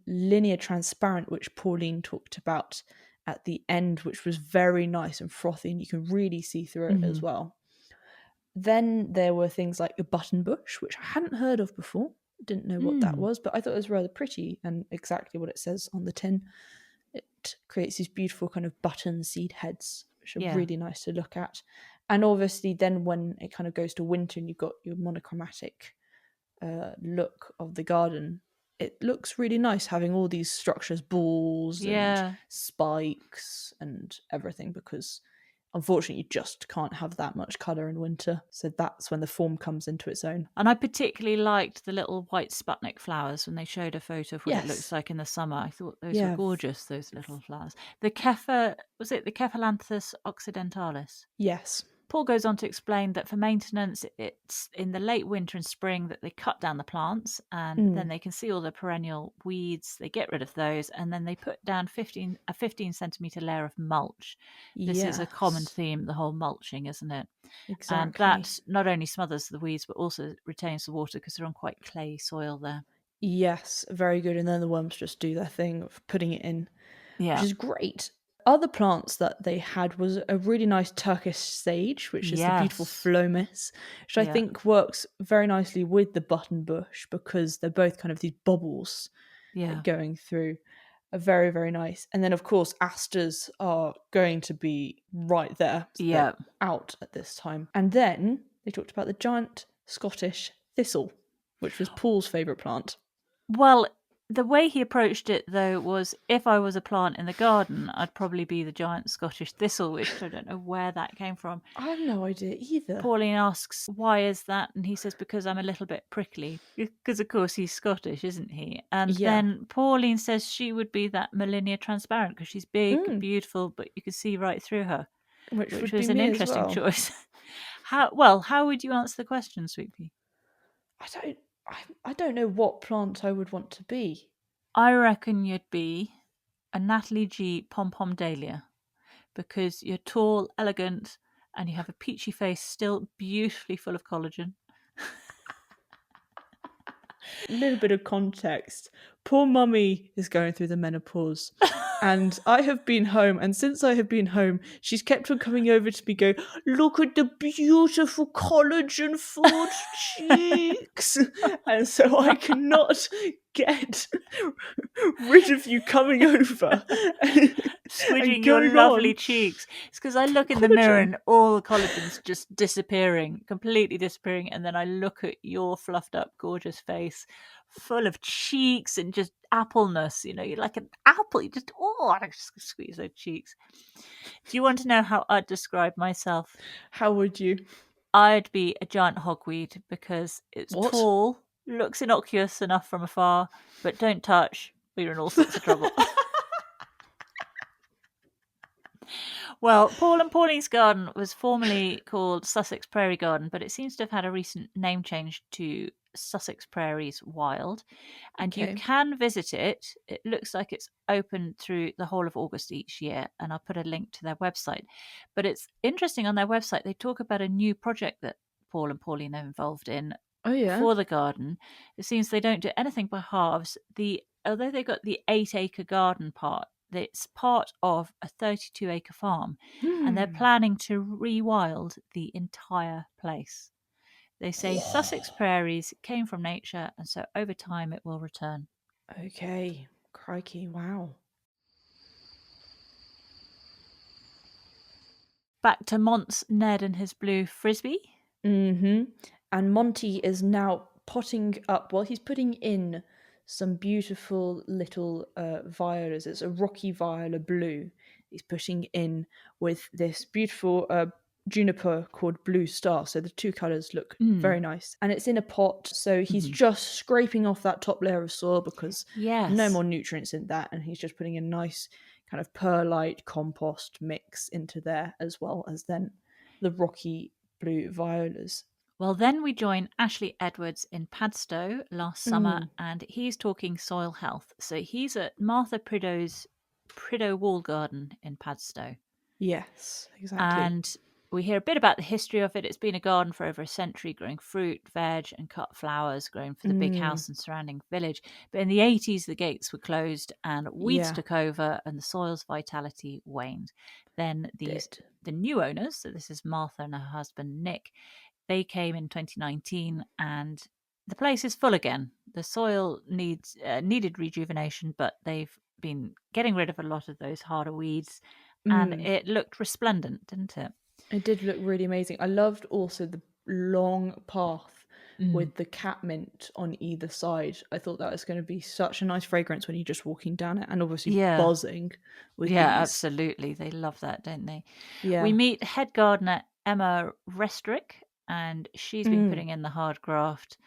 linear transparent, which Pauline talked about at the end, which was very nice and frothy, and you can really see through it as well. Then there were things like a button bush, which I hadn't heard of before. Didn't know what that was, but I thought it was rather pretty and exactly what it says on the tin. It creates these beautiful kind of button seed heads, which are really nice to look at. And obviously then when it kind of goes to winter and you've got your monochromatic look of the garden, it looks really nice having all these structures, balls and spikes and everything, because unfortunately you just can't have that much colour in winter. So that's when the form comes into its own. And I particularly liked the little white Sputnik flowers when they showed a photo of what it looks like in the summer. I thought those were gorgeous, those little flowers. The was it the Cephalanthus occidentalis? Yes. Paul goes on to explain that for maintenance, it's in the late winter and spring that they cut down the plants, and then they can see all the perennial weeds. They get rid of those, and then they put down a 15 centimetre layer of mulch. This is a common theme, the whole mulching, isn't it? Exactly. And that not only smothers the weeds, but also retains the water because they're on quite clay soil there. Yes, very good. And then the worms just do their thing of putting it in, which is great. Other plants that they had was a really nice Turkish sage, which is the beautiful phlomis, which I think works very nicely with the button bush because they're both kind of these bubbles going through. Are very, very nice. And then, of course, asters are going to be right there. So out at this time. And then they talked about the giant Scottish thistle, which was Paul's favourite plant. Well, the way he approached it, though, was if I was a plant in the garden, I'd probably be the giant Scottish thistle, which I don't know where that came from. I have no idea either. Pauline asks, why is that? And he says, because I'm a little bit prickly. Because, of course, he's Scottish, isn't he? And then Pauline says she would be that Molinia transparent because she's big and beautiful, but you can see right through her, which was an interesting choice. How would you answer the question, Sweet Pea? I don't know what plant I would want to be. I reckon you'd be a Natalie G. pom-pom dahlia because you're tall, elegant, and you have a peachy face still beautifully full of collagen. A little bit of context. Poor mummy is going through the menopause. And I have been home, and since I have been home, she's kept on coming over to me going, look at the beautiful collagen-filled cheeks. And so I cannot get rid of you coming over. Squidging your lovely cheeks. It's because I look in the mirror and all the collagen's just disappearing, completely disappearing. And then I look at your fluffed up, gorgeous face full of cheeks and just appleness. You know, you're like an apple. You just, I just squeeze those cheeks. Do you want to know how I'd describe myself? How would you? I'd be a giant hogweed because it's tall, looks innocuous enough from afar, but don't touch, or you're in all sorts of trouble. Well, Paul and Pauline's garden was formerly called Sussex Prairie Garden, but it seems to have had a recent name change to Sussex Prairies Wild. And you can visit it. It looks like it's open through the whole of August each year. And I'll put a link to their website. But it's interesting on their website, they talk about a new project that Paul and Pauline are involved in for the garden. It seems they don't do anything by halves. Although they got the 8-acre garden part, it's part of a 32-acre farm, and they're planning to rewild the entire place. They say Sussex Prairies came from nature, and so over time it will return. Okay, crikey, wow. Back to Mont's Ned and his blue frisbee. And Monty is now potting up, he's putting in some beautiful little violas. It's a rocky viola blue he's putting in with this beautiful juniper called Blue Star. So the two colours look very nice. And it's in a pot, so he's just scraping off that top layer of soil because no more nutrients in that. And he's just putting a nice kind of perlite compost mix into there, as well as then the rocky blue violas. Well, then we join Ashley Edwards in Padstow last summer, and he's talking soil health. So he's at Martha Prideaux's Prideaux Walled Garden in Padstow. Yes, exactly. And We hear a bit about the history of it. It's been a garden for over a century, growing fruit, veg, and cut flowers, grown for the big house and surrounding village. But in the 80s, the gates were closed and weeds took over, and the soil's vitality waned. Then the new owners, so this is Martha and her husband Nick, they came in 2019, and the place is full again. The soil needed rejuvenation, but they've been getting rid of a lot of those harder weeds, and it looked resplendent, didn't it? It did look really amazing. I loved also the long path with the catmint on either side. I thought that was going to be such a nice fragrance when you're just walking down it, and obviously buzzing with bees. Absolutely. They love that, don't they? Yeah. We meet head gardener Emma Restorick, and she's been putting in the hard graft.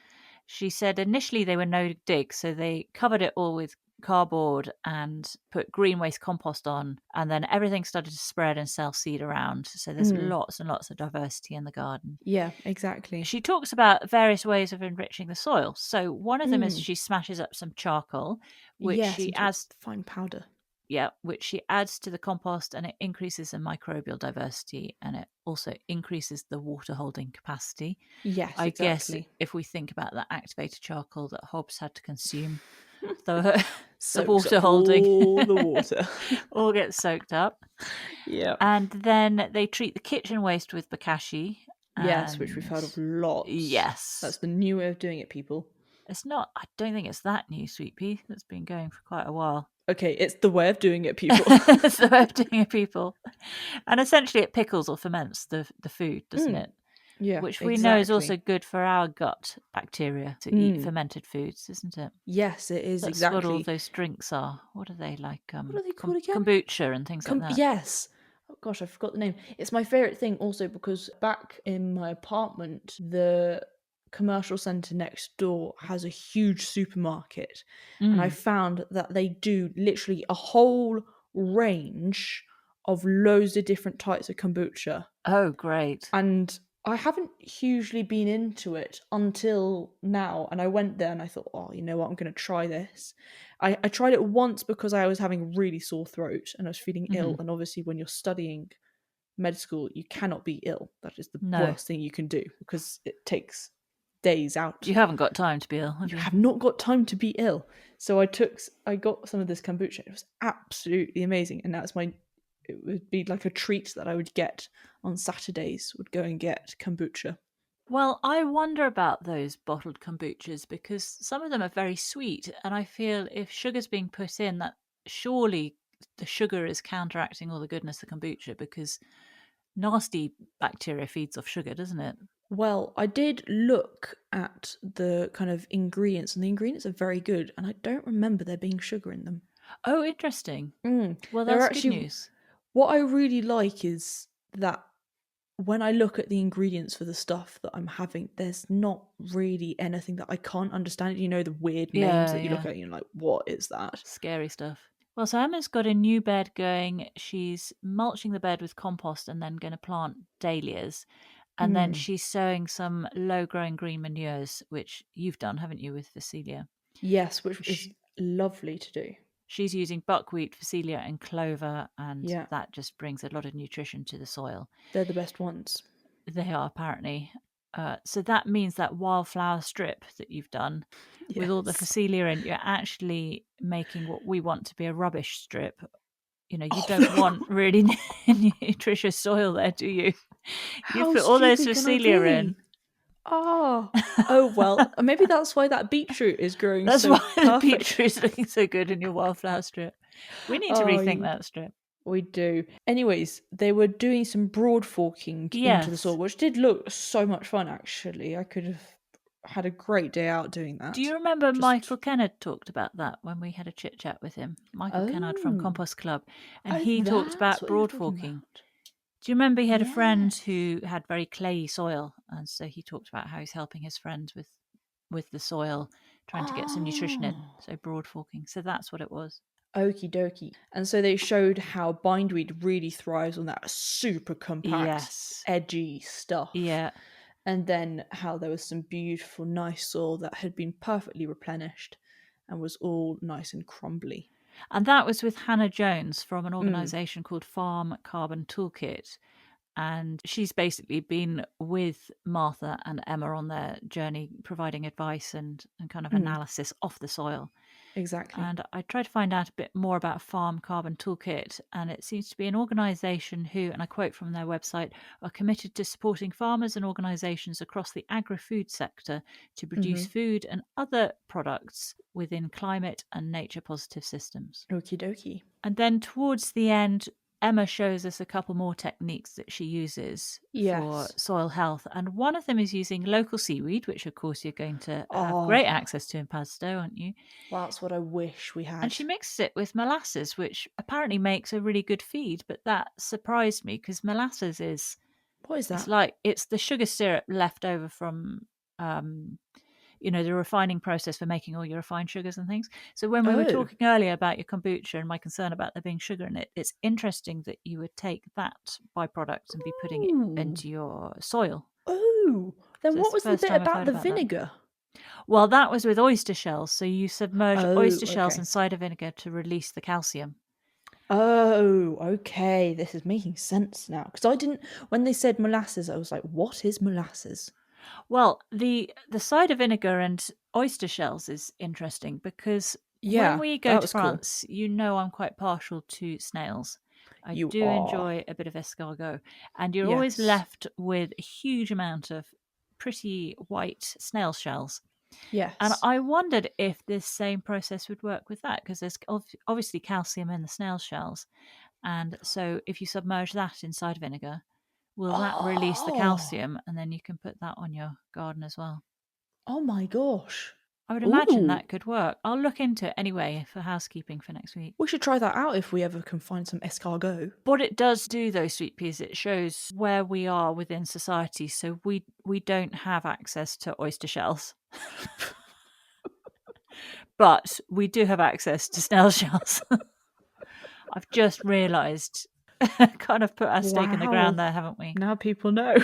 She said initially they were no dig, so they covered it all with cardboard and put green waste compost on, and then everything started to spread and self-seed around. So there's lots and lots of diversity in the garden. Yeah, exactly. She talks about various ways of enriching the soil. So one of them is she smashes up some charcoal, which she adds fine powder. Yeah, which she adds to the compost, and it increases the microbial diversity, and it also increases the water holding capacity. Yes, I guess if we think about the activated charcoal that hobbs had to consume, the water holding, all the water all gets soaked up. Yeah. And then they treat the kitchen waste with bokashi. Yes, which we've heard of lots. Yes. That's the new way of doing it, people. It's not, I don't think it's that new, Sweet Pea. That's been going for quite a while. Okay, it's the way of doing it, people. It's the way of doing it, people. And essentially it pickles or ferments the food, doesn't it? Yeah, which we know is also good for our gut bacteria to eat fermented foods, isn't it? Yes, it is. That's exactly what all those drinks are. What are they like? What are they called again? Kombucha and things like that. Yes. Oh gosh, I forgot the name. It's my favourite thing also because back in my apartment, the commercial centre next door has a huge supermarket, and I found that they do literally a whole range of loads of different types of kombucha. Oh, great. And I haven't hugely been into it until now, and I went there and I thought, oh, you know what, I'm going to try this. I tried it once because I was having a really sore throat and I was feeling ill, and obviously when you're studying med school, you cannot be ill. That is the worst thing you can do because it takes days out. You haven't got time to be ill, have you? Have not got time to be ill. So I got some of this kombucha. It was absolutely amazing, and it would be like a treat that I would get on Saturdays, would go and get kombucha. Well, I wonder about those bottled kombuchas because some of them are very sweet, and I feel if sugar's being put in, that surely the sugar is counteracting all the goodness of kombucha because nasty bacteria feeds off sugar, doesn't it? Well, I did look at the kind of ingredients, and the ingredients are very good, and I don't remember there being sugar in them. Oh, interesting. Well, that's good news. What I really like is that when I look at the ingredients for the stuff that I'm having, there's not really anything that I can't understand. You know, the weird names that you look at and you're like, what is that? Scary stuff. Well, so Emma's got a new bed going. She's mulching the bed with compost and then going to plant dahlias. And then she's sowing some low-growing green manures, which you've done, haven't you, with Phacelia? Yes, which is lovely to do. She's using buckwheat, Phacelia and clover, and that just brings a lot of nutrition to the soil. They're the best ones. They are, apparently. So that means that wildflower strip that you've done with all the Phacelia in, you're actually making what we want to be a rubbish strip. You know, you don't want really nutritious soil there, do you? You put all those Phacelia in. Oh, well, maybe that's why that beetroot is growing that's so why perfect. The beetroot's looking so good in your wildflower strip. We need to rethink that strip. We do. Anyways, they were doing some broad forking into the soil, which did look so much fun, actually. I could have had a great day out doing that. Do you remember Michael Kennard talked about that when we had a chit-chat with him? Michael Kennard from Compost Club. And he talked about broad forking. Do you remember he had a friend who had very clayey soil, and so he talked about how he's helping his friends with the soil, trying to get some nutrition in, so broad forking. So that's what it was. Okie dokie. And so they showed how bindweed really thrives on that super compact, edgy stuff. Yeah. And then how there was some beautiful, nice soil that had been perfectly replenished and was all nice and crumbly. And that was with Hannah Jones from an organisation called Farm Carbon Toolkit. And she's basically been with Martha and Emma on their journey, providing advice and kind of analysis of the soil. Exactly. And I tried to find out a bit more about Farm Carbon Toolkit, and it seems to be an organisation who, and I quote from their website, are committed to supporting farmers and organisations across the agri-food sector to produce food and other products within climate and nature positive systems. Okie dokie. And then towards the end, Emma shows us a couple more techniques that she uses for soil health. And one of them is using local seaweed, which of course you're going to have great access to in Padstow, aren't you? Well, that's what I wish we had. And she mixes it with molasses, which apparently makes a really good feed. But that surprised me because molasses is... What is that? It's the sugar syrup left over from... the refining process for making all your refined sugars and things. So when we were talking earlier about your kombucha and my concern about there being sugar in it, it's interesting that you would take that byproduct and be putting it into your soil. Oh, then what was the bit about the vinegar? Well, that was with oyster shells. So you submerge oyster shells inside of vinegar to release the calcium. Oh, okay. This is making sense now. Because I didn't, when they said molasses, I was like, what is molasses? Well, the cider vinegar and oyster shells is interesting because when we go to France, I'm quite partial to snails. I do enjoy a bit of escargot. And you're always left with a huge amount of pretty white snail shells. Yes. And I wondered if this same process would work with that because there's obviously calcium in the snail shells. And so if you submerge that inside vinegar, will that release the calcium, and then you can put that on your garden as well? Oh my gosh. I would imagine that could work. I'll look into it anyway for housekeeping for next week. We should try that out if we ever can find some escargot. What it does do, though, Sweet Peas, it shows where we are within society. So we don't have access to oyster shells. But we do have access to snail shells. I've just realised, kind of put our stake in the ground there, haven't we? Now people know.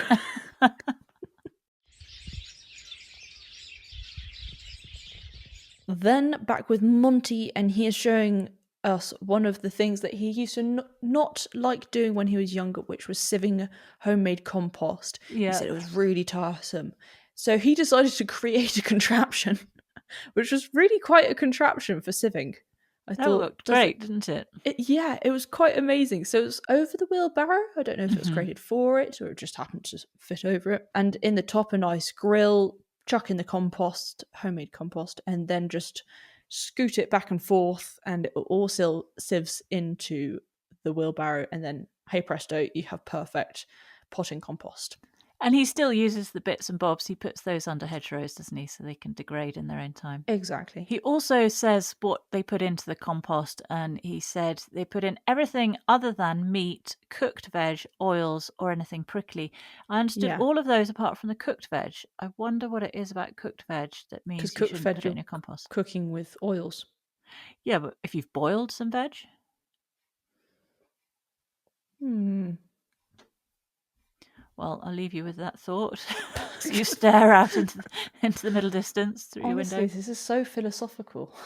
Then back with Monty, and he is showing us one of the things that he used to not like doing when he was younger, which was sieving homemade compost. Yeah. He said it was really tiresome. So he decided to create a contraption, which was really quite a contraption for sieving. I thought it looked great, didn't it? It was quite amazing. So it was over the wheelbarrow. I don't know if it was created for it or it just happened to fit over it. And in the top, a nice grill, chuck in the compost, homemade compost, and then just scoot it back and forth, and it all sieves into the wheelbarrow. And then, hey presto, you have perfect potting compost. And he still uses the bits and bobs. He puts those under hedgerows, doesn't he, so they can degrade in their own time. Exactly. He also says what they put into the compost, and he said they put in everything other than meat, cooked veg, oils, or anything prickly. I understood all of those apart from the cooked veg. I wonder what it is about cooked veg that means you shouldn't put it in your compost. Cooking with oils. Yeah, but if you've boiled some veg? Well, I'll leave you with that thought. You stare out into the middle distance through your window. This is so philosophical.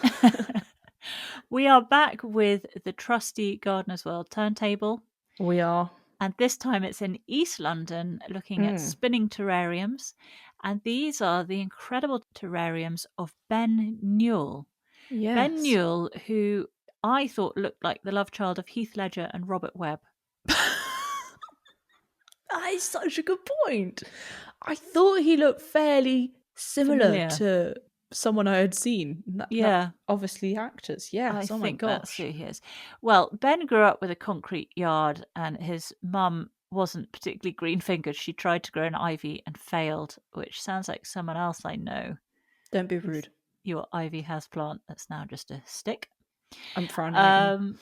We are back with the trusty Gardener's World turntable. We are. And this time it's in East London, looking at spinning terrariums. And these are the incredible terrariums of Ben Newell. Yes. Ben Newell, who I thought looked like the love child of Heath Ledger and Robert Webb. That is such a good point. I thought he looked fairly similar to someone I had seen. Obviously actors. Yes. I think that's who he is. Well, Ben grew up with a concrete yard, and his mum wasn't particularly green-fingered. She tried to grow an ivy and failed, which sounds like someone else I know. Don't be rude. Your ivy houseplant that's now just a stick. I'm frowning.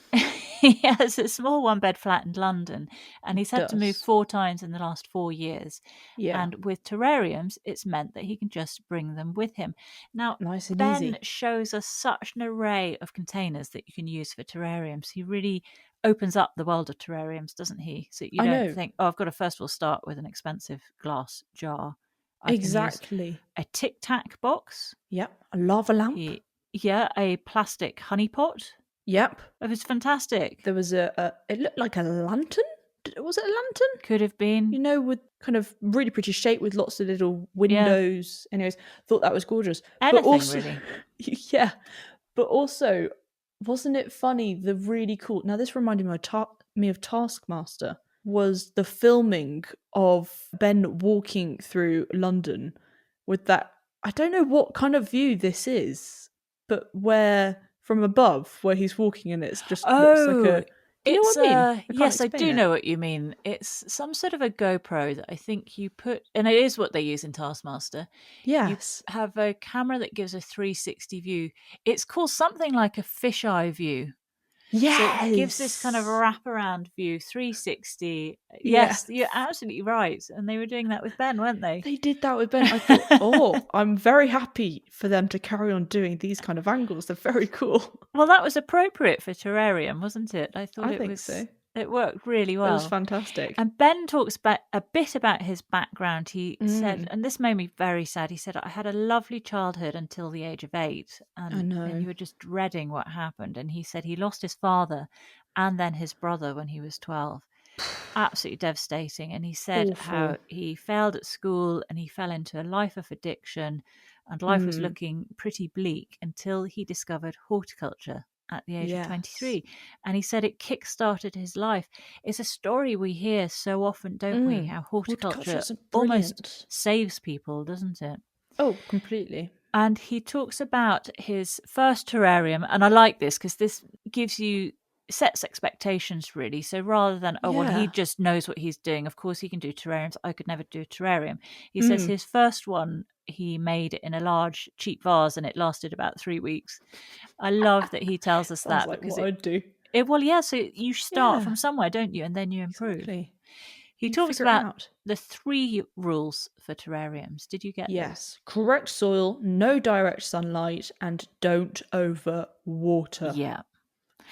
He has a small one-bed flat in London, and he's had to move 4 times in the last 4 years. Yeah. And with terrariums, it's meant that he can just bring them with him. Now, nice and Ben easy. shows us such an array of containers that you can use for terrariums. He really opens up the world of terrariums, doesn't he? So you don't think, I've got to first of all start with an expensive glass jar. Exactly. A Tic Tac box. Yep. A lava lamp. A plastic honey pot. Yep. It was fantastic. There was it looked like a lantern, was it a lantern? Could have been. You know, with kind of really pretty shape with lots of little windows. Yeah. Anyways, thought that was gorgeous. Anything, but also, really. Yeah. But also, wasn't it funny, the really cool... Now, this reminded me of Taskmaster, was the filming of Ben walking through London with that... I don't know what kind of view this is, but where from above, where he's walking and it's just looks like a... Do you know what I mean? Yes, I do know what you mean. It's some sort of a GoPro that I think you put, and it is what they use in Taskmaster. Yes. You have a camera that gives a 360 view. It's called something like a fisheye view. Yes. So it gives this kind of wraparound view, 360. Yes, you're absolutely right. And they were doing that with Ben, weren't they? They did that with Ben. I thought, I'm very happy for them to carry on doing these kind of angles. They're very cool. Well, that was appropriate for terrarium, wasn't it? I think so. It worked really well. It was fantastic. And Ben talks a bit about his background. He said, and this made me very sad, he said, I had a lovely childhood until the age of 8. And you were just dreading what happened. And he said he lost his father and then his brother when he was 12. Absolutely devastating. And he said how he failed at school and he fell into a life of addiction and life was looking pretty bleak until he discovered horticulture at the age of 23. And he said it kick-started his life. It's a story we hear so often, don't we? How horticulture almost saves people, doesn't it? Oh, completely. And he talks about his first terrarium, and I like this because this sets expectations, really. So rather than, he just knows what he's doing, of course he can do terrariums, I could never do a terrarium. He says his first one, he made it in a large cheap vase and it lasted about 3 weeks. I love that he tells us that, like because what I'd do. So you start from somewhere, don't you, and then you improve. Exactly. He talks about the 3 rules for terrariums. Did you get Yes. Correct soil, no direct sunlight, and don't over water. Yeah.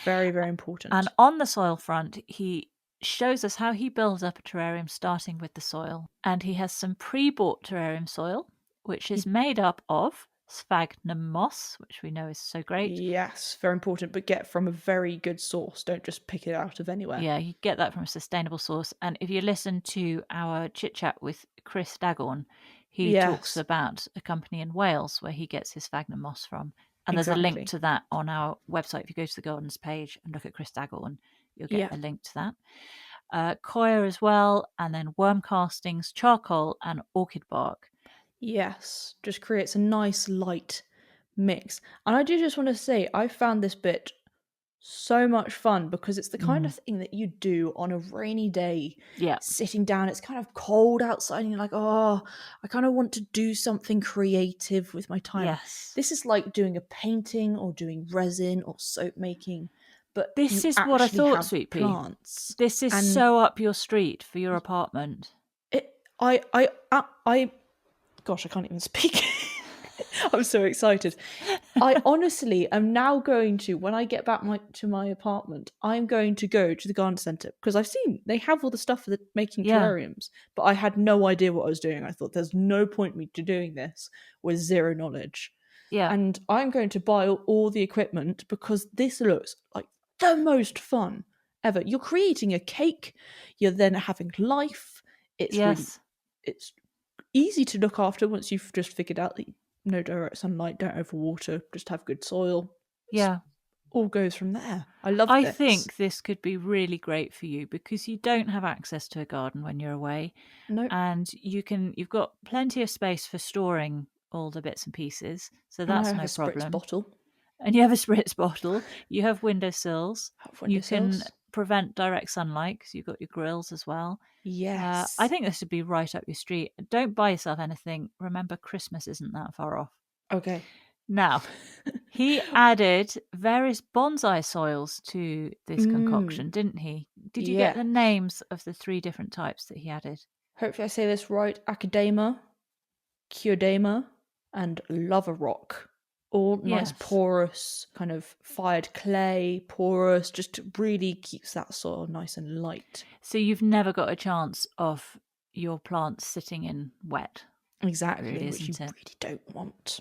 Very, very important. And on the soil front, he shows us how he builds up a terrarium starting with the soil. And he has some pre-bought terrarium soil, which is made up of sphagnum moss, which we know is so great. Yes, very important, but get from a very good source. Don't just pick it out of anywhere. Yeah, you get that from a sustainable source. And if you listen to our chit-chat with Chris Daghorn, he talks about a company in Wales where he gets his sphagnum moss from. And there's a link to that on our website. If you go to the Gardens page and look at Chris Daghorn, you'll get a link to that. Coir as well, and then worm castings, charcoal, and orchid bark. Yes, just creates a nice light mix. And I do just want to say, I found this bit so much fun because it's the kind of thing that you do on a rainy day. Yeah. Sitting down, it's kind of cold outside and you're like, I kind of want to do something creative with my time. Yes. This is like doing a painting or doing resin or soap making. But this is what I thought, Sweet Pea. Plants. This is so up your street for your apartment. Gosh, I can't even speak. I'm so excited. I honestly am now going to, when I get back to my apartment, I'm going to go to the garden centre because I've seen they have all the stuff for making terrariums, but I had no idea what I was doing. I thought there's no point me to doing this with zero knowledge. Yeah. And I'm going to buy all the equipment because this looks like the most fun ever. You're creating a cake. You're then having life. It's it's easy to look after once you've just figured out that no direct sunlight, don't overwater, just have good soil. Yeah. All goes from there. I love this. I think this could be really great for you because you don't have access to a garden when you're away. No. And you've got plenty of space for storing all the bits and pieces. So that's no problem. Spritz bottle. And you have a spritz bottle. You have windowsills. You can prevent direct sunlight because you've got your grills as well. Yes. I think this would be right up your street. Don't buy yourself anything. Remember, Christmas isn't that far off. Okay. Now, he added various bonsai soils to this concoction, didn't he? Did you get the names of the 3 different types that he added? Hopefully I say this right. Academa, Kyodema, and Lava Rock. All nice porous, kind of fired clay, porous, just really keeps that soil nice and light. So you've never got a chance of your plants sitting in wet. Exactly, really, which you really don't want.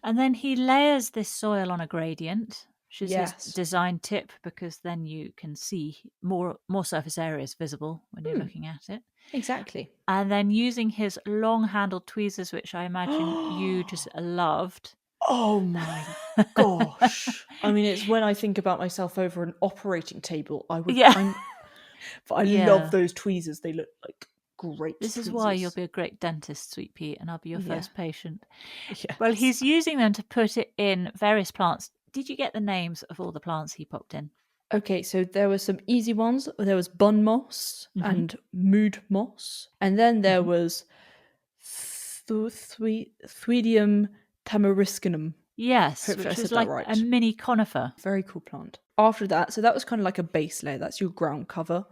And then he layers this soil on a gradient. which is his design tip, because then you can see more surface areas visible when you're looking at it. Exactly. And then using his long-handled tweezers, which I imagine you just loved. Oh my gosh. I mean, it's when I think about myself over an operating table, I would... But I love those tweezers. They look like great This tweezers. is why you'll be a great dentist, Sweet Pea, and I'll be your first patient. Yes. Well, he's using them to put it in various plants. Did you get the names of all the plants he popped in? Okay, so there were some easy ones. There was bun moss and mood moss. And then there was Thwedium tamariscanum. Yes, Hopefully which I was said like that right. a mini conifer. Very cool plant. After that, so that was kind of like a base layer. That's your ground cover.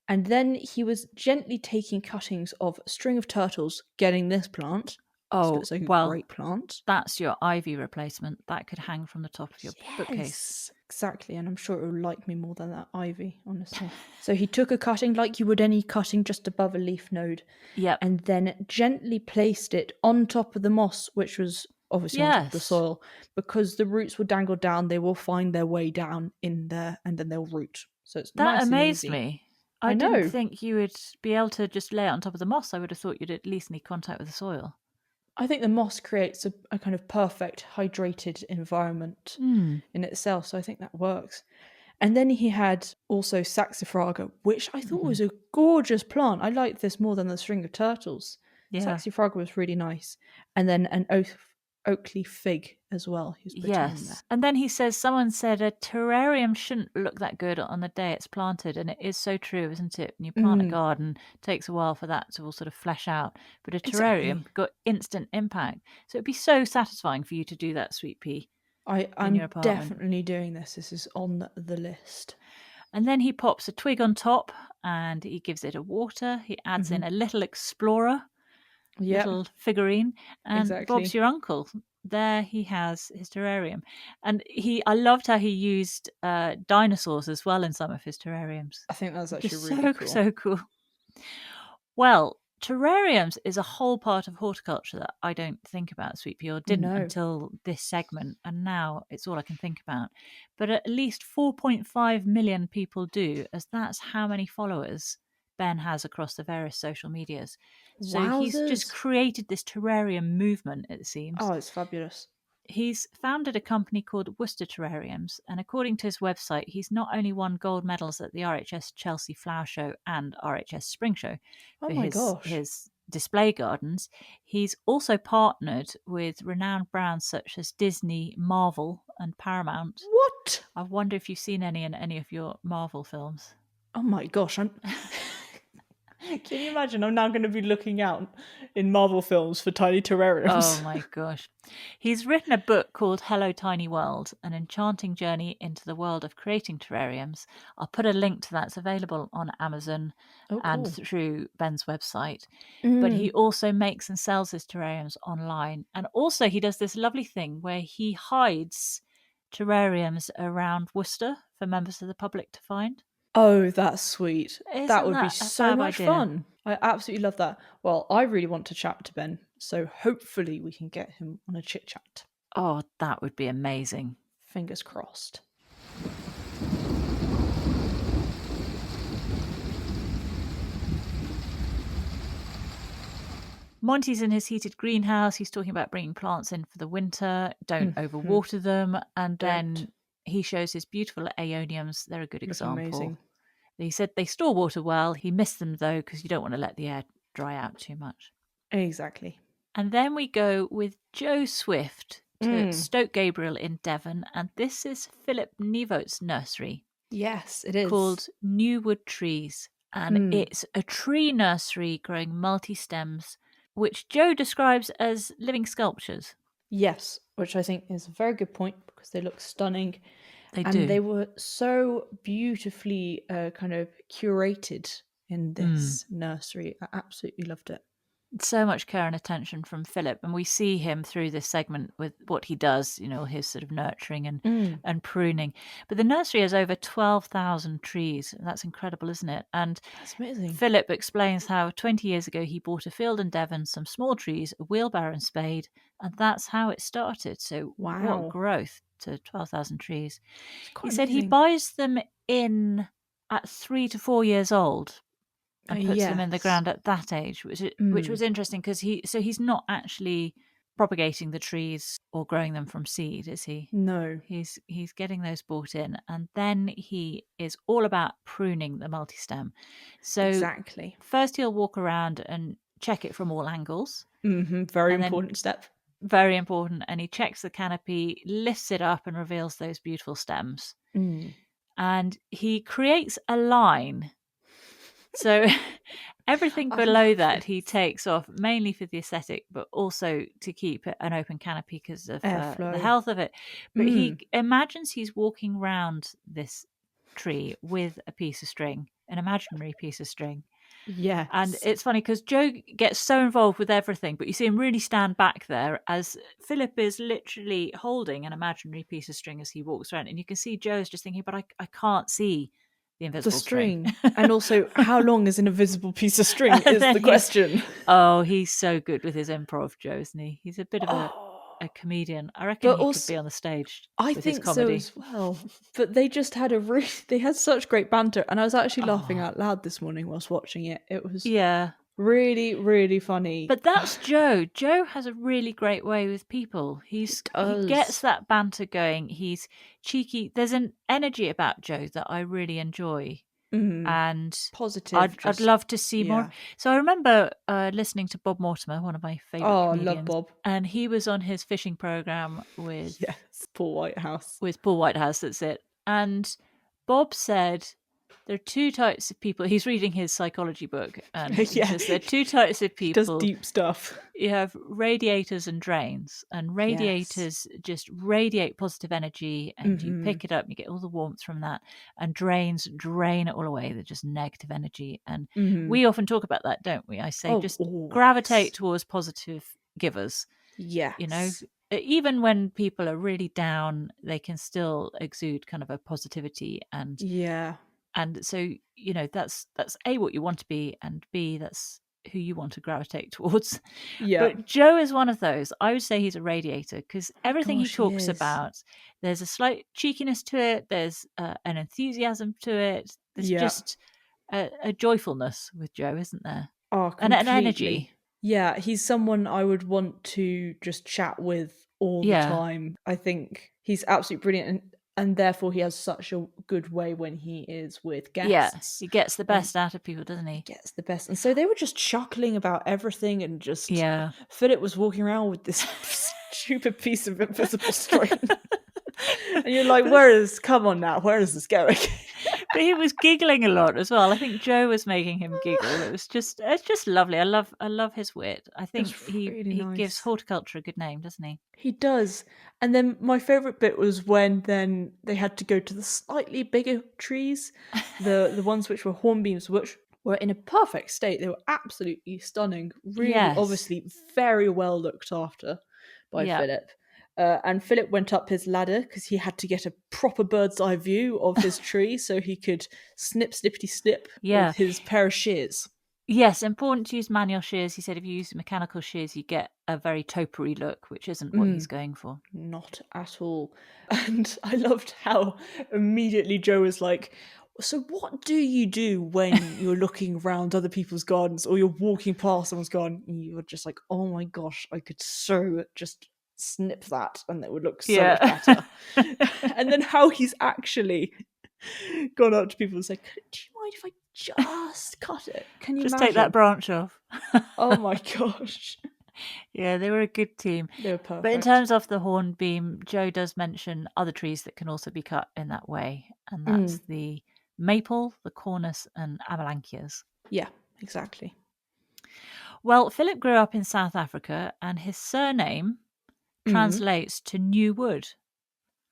And then he was gently taking cuttings of a string of turtles, getting this plant. Oh, so it's like a great plant. That's your ivy replacement. That could hang from the top of your bookcase. Exactly, and I'm sure it will like me more than that ivy, honestly. So he took a cutting like you would any cutting just above a leaf node. Yep. And then gently placed it on top of the moss, which was obviously on top of the soil. Because the roots will dangle down, they will find their way down in there, and then they'll root. So it's that nice amazed and easy. me. I didn't think you would be able to just lay it on top of the moss. I would have thought you'd at least need contact with the soil. I think the moss creates a kind of perfect hydrated environment in itself, so I think that works. And then he had also Saxifraga, which I thought was a gorgeous plant. I liked this more than the string of turtles. Yeah. Saxifraga was really nice. And then an Oakley fig as well. He was putting in there. And then he says, someone said a terrarium shouldn't look that good on the day it's planted, and it is so true, isn't it? When you plant a garden, it takes a while for that to all sort of flesh out, but a terrarium got instant impact. So it'd be so satisfying for you to do that, Sweet Pea. I'm definitely doing this. This is on the list. And then he pops a twig on top and he gives it a water. He adds in a little explorer, little figurine, and Bob's your uncle. There he has his terrarium. And I loved how he used dinosaurs as well in some of his terrariums. I think that's actually really cool. So cool. Well, terrariums is a whole part of horticulture that I don't think about, Sweet Pea, or didn't until this segment, and now it's all I can think about. But at least 4.5 million people do, as that's how many followers Ben has across the various social medias. So he's just created this terrarium movement, it seems. Oh, it's fabulous. He's founded a company called Worcester Terrariums, and according to his website, he's not only won gold medals at the RHS Chelsea Flower Show and RHS Spring Show for his display gardens, he's also partnered with renowned brands such as Disney, Marvel, and Paramount. What? I wonder if you've seen any in any of your Marvel films. Oh my gosh, Can you imagine? I'm now going to be looking out in Marvel films for tiny terrariums. Oh my gosh. He's written a book called Hello Tiny World, an enchanting journey into the world of creating terrariums. I'll put a link to that. It's available on Amazon and through Ben's website. But he also makes and sells his terrariums online. And also he does this lovely thing where he hides terrariums around Worcester for members of the public to find. Oh, that's sweet. That would be so much fun. I absolutely love that. Well, I really want to chat to Ben, so hopefully we can get him on a chit chat. Oh, that would be amazing. Fingers crossed. Monty's in his heated greenhouse. He's talking about bringing plants in for the winter. Don't overwater them. And then he shows his beautiful aeoniums. They're a good example. Amazing. He said they store water well. He missed them, though, because you don't want to let the air dry out too much. Exactly. And then we go with Joe Swift to Stoke Gabriel in Devon. And this is Philip Nieuwoudt's nursery. Yes, it is. Called Nieuwoudt Trees. And it's a tree nursery growing multi-stems, which Joe describes as living sculptures. Yes, which I think is a very good point because they look stunning. They do. They were so beautifully kind of curated in this nursery. I absolutely loved it. so much care and attention from Philip, and we see him through this segment with what he does, his sort of nurturing and pruning. But the nursery has over 12,000 trees. That's incredible, isn't it? And That's amazing. Philip explains how 20 years ago he bought a field in Devon, some small trees, a wheelbarrow and spade, and that's how it started. So what growth to 12,000 trees. He said he buys them in at 3 to 4 years old and puts them in the ground at that age, which was interesting because he's not actually propagating the trees or growing them from seed, is he? No. He's getting those bought in, and then he is all about pruning the multi-stem. So exactly. First he'll walk around and check it from all angles. Very important step. Very important. And he checks the canopy, lifts it up and reveals those beautiful stems. And he creates a line. So everything below that he takes off, mainly for the aesthetic, but also to keep an open canopy because of the health of it. But he imagines he's walking around this tree with a piece of string, an imaginary piece of string. Yeah. And it's funny because Joe gets so involved with everything, but you see him really stand back there as Philip is literally holding an imaginary piece of string as he walks around. And you can see Joe's just thinking, but I can't see the invisible string. And also, how long is an invisible piece of string is the question. He's so good with his improv, Joe, isn't he? He's a bit of a comedian. I reckon he could be on the stage with his comedy. I think so as well. But they just had they had such great banter, and I was actually laughing out loud this morning whilst watching it. It was really, really funny. But that's Joe. Joe has a really great way with people. He gets that banter going. He's cheeky. There's an energy about Joe that I really enjoy. And positive. I'd love to see more. So I remember listening to Bob Mortimer, one of my favourite comedians. Love Bob. And he was on his fishing programme with Paul Whitehouse. With Paul Whitehouse, that's it. And Bob said there are two types of people. He's reading his psychology book, and there are two types of people. He does deep stuff. You have radiators and drains, and radiators just radiate positive energy, and you pick it up, you get all the warmth from that. And drains drain it all away. They're just negative energy, and we often talk about that, don't we? I say gravitate towards positive givers. Yeah, even when people are really down, they can still exude kind of a positivity and and so that's A, what you want to be, and B, that's who you want to gravitate towards. But Joe is one of those. I would say he's a radiator because everything he talks about, there's a slight cheekiness to it, there's an enthusiasm to it, there's just a joyfulness with Joe, isn't there? And an energy. Yeah, he's someone I would want to just chat with all the time. I think he's absolutely brilliant, and therefore he has such a good way when he is with guests. Yeah, he gets the best out of people, doesn't he? Gets the best. And so they were just chuckling about everything, and just Philip was walking around with this stupid piece of invisible string. And you're like, come on now, where is this going? But he was giggling a lot as well. I think Joe was making him giggle. It's just lovely. I love his wit. I think he gives horticulture a good name, doesn't he? He does. And then my favourite bit was when then they had to go to the slightly bigger trees, the ones which were hornbeams, which were in a perfect state. They were absolutely stunning. Really, obviously, very well looked after by Philip. And Philip went up his ladder because he had to get a proper bird's eye view of his tree so he could snippity snip with his pair of shears. Yes, important to use manual shears. He said if you use mechanical shears, you get a very topiary look, which isn't what he's going for. Not at all. And I loved how immediately Joe was like, so what do you do when you're looking around other people's gardens or you're walking past someone's garden and you're just like, oh my gosh, I could so just snip that and it would look so much better. And then how he's actually gone up to people and said, do you mind if I just cut it? Can you just imagine? Take that branch off? Oh my gosh. Yeah, they were a good team. They were perfect. But in terms of the hornbeam, Joe does mention other trees that can also be cut in that way, and that's the maple, the cornus, and amelanchias. Yeah, exactly. Well, Philip grew up in South Africa, and his surname translates to new wood.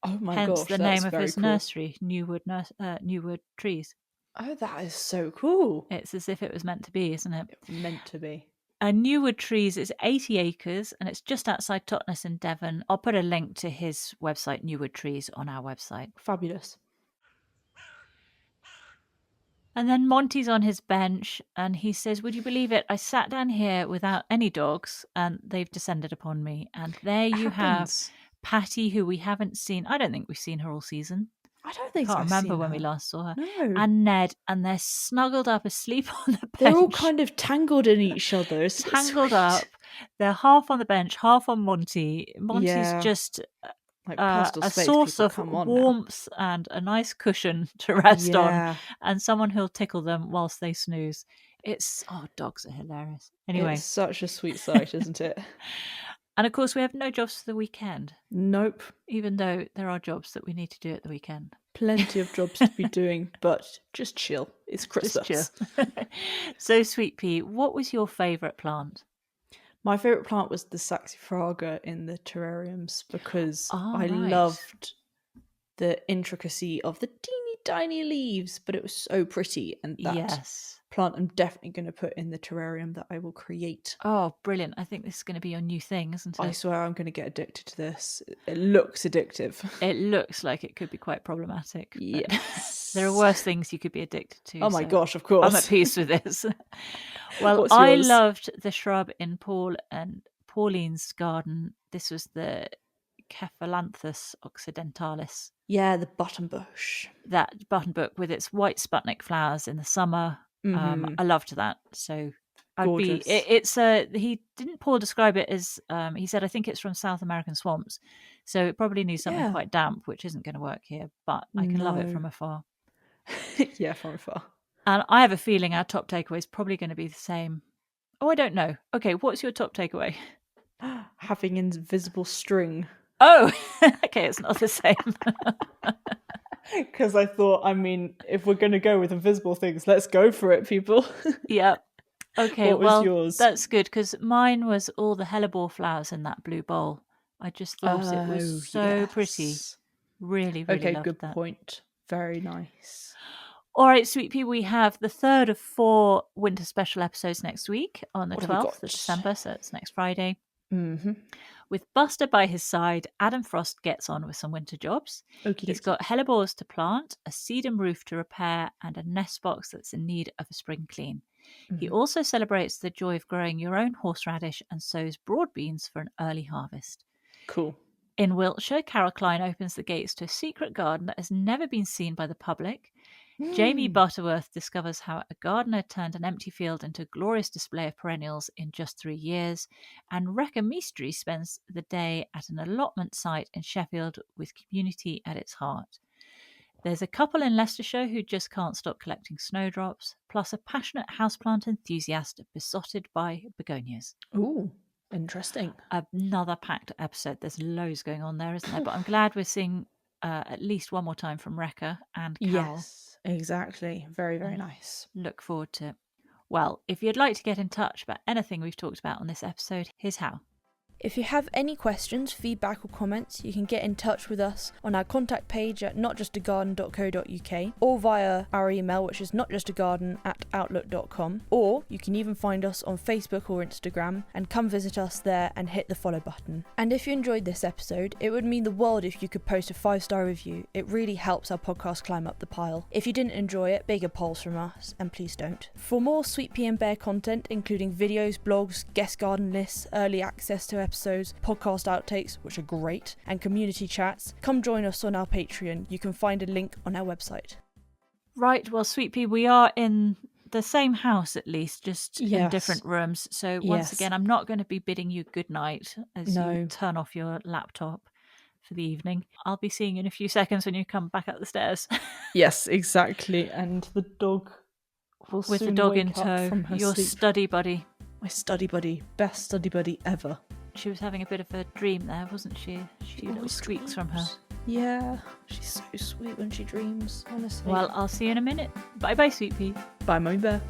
Oh my gosh, gosh, the name of his nursery, Nieuwoudt trees. Oh, that is so cool. It's as if it was meant to be, isn't it? Meant to be. Nieuwoudt Trees is 80 acres and it's just outside Totnes in Devon. I'll put a link to his website, Nieuwoudt Trees, on our website. Fabulous. And then Monty's on his bench and he says, would you believe it? I sat down here without any dogs and they've descended upon me. And there you have Patty, who we haven't seen. I don't think we've seen her all season. I don't think Can't I've remember seen when her. we last saw her. No. And Ned, and they're snuggled up asleep on the bench. They're all kind of tangled in each other. It's tangled up. They're half on the bench, half on Monty. Monty's just like a source of warmth and a nice cushion to rest on, and someone who'll tickle them whilst they snooze. Dogs are hilarious. Anyway, it's such a sweet sight, isn't it? And of course, we have no jobs for the weekend. Nope. Even though there are jobs that we need to do at the weekend. Plenty of jobs to be doing, but just chill. It's Christmas. Just chill. So, Sweet Pea, what was your favourite plant? My favourite plant was the saxifraga in the terrariums because I loved the intricacy of the teeny tiny leaves, but it was so pretty. And that plant I'm definitely going to put in the terrarium that I will create. Oh, brilliant. I think this is going to be your new thing, isn't it? I swear I'm going to get addicted to this. It looks addictive. It looks like it could be quite problematic. Yes. There are worse things you could be addicted to. Oh my gosh, of course. I'm at peace with this. Well, I loved the shrub in Paul and Pauline's garden. This was the Cephalanthus occidentalis. Yeah, the buttonbush. That buttonbush with its white Sputnik flowers in the summer. I loved that. So Gorgeous. He didn't Paul describe it as he said I think it's from South American swamps, so it probably needs something quite damp, which isn't going to work here, but I can love it from afar. Yeah, from afar. And I have a feeling our top takeaway is probably going to be the same. Oh, I don't know. Okay, what's your top takeaway? Having invisible string. Oh, okay, it's not the same. Because I thought, if we're going to go with invisible things, let's go for it, people. Yeah. Okay, what was yours? That's good, because mine was all the hellebore flowers in that blue bowl. I just thought it was so pretty. Really, really loved that. Okay, good point. Very nice. All right, Sweet Pea, we have the third of 4 winter special episodes next week on the 12th of December, so it's next Friday. Mm-hmm. With Buster by his side, Adam Frost gets on with some winter jobs. He's got hellebores to plant, a sedum roof to repair, and a nest box that's in need of a spring clean. Mm-hmm. He also celebrates the joy of growing your own horseradish and sows broad beans for an early harvest. Cool. In Wiltshire, Carol Klein opens the gates to a secret garden that has never been seen by the public. Jamie Butterworth discovers how a gardener turned an empty field into a glorious display of perennials in just 3 years. And Rekha Mistry spends the day at an allotment site in Sheffield with community at its heart. There's a couple in Leicestershire who just can't stop collecting snowdrops, plus a passionate houseplant enthusiast besotted by begonias. Ooh, interesting. Another packed episode. There's loads going on there, isn't there? But I'm glad we're seeing at least one more time from Rekha and Carol. Yes, exactly. Very, very nice. Look forward to it. Well, if you'd like to get in touch about anything we've talked about on this episode, here's how. If you have any questions, feedback or comments, you can get in touch with us on our contact page at notjustagarden.co.uk or via our email, which is notjustagarden@outlook.com, or you can even find us on Facebook or Instagram and come visit us there and hit the follow button. And if you enjoyed this episode, it would mean the world if you could post a 5-star review. It really helps our podcast climb up the pile. If you didn't enjoy it, bigger polls from us, and please don't. For more Sweet Pea and Bear content, including videos, blogs, guest garden lists, early access to episodes, podcast outtakes, which are great, and community chats, come join us on our Patreon. You can find a link on our website. Right, well, Sweet Pea, we are in the same house at least, just in different rooms. So once again, I'm not going to be bidding you good night as you turn off your laptop for the evening. I'll be seeing you in a few seconds when you come back up the stairs. Yes, exactly. And the dog will with soon the dog wake in up tow, from her your sleep. study buddy. My study buddy. Best study buddy ever. She was having a bit of a dream there, wasn't she? A few little squeaks from her. Yeah, she's so sweet when she dreams, honestly. Well, I'll see you in a minute. Bye-bye, Sweet Pea. Bye, Mummy Bear.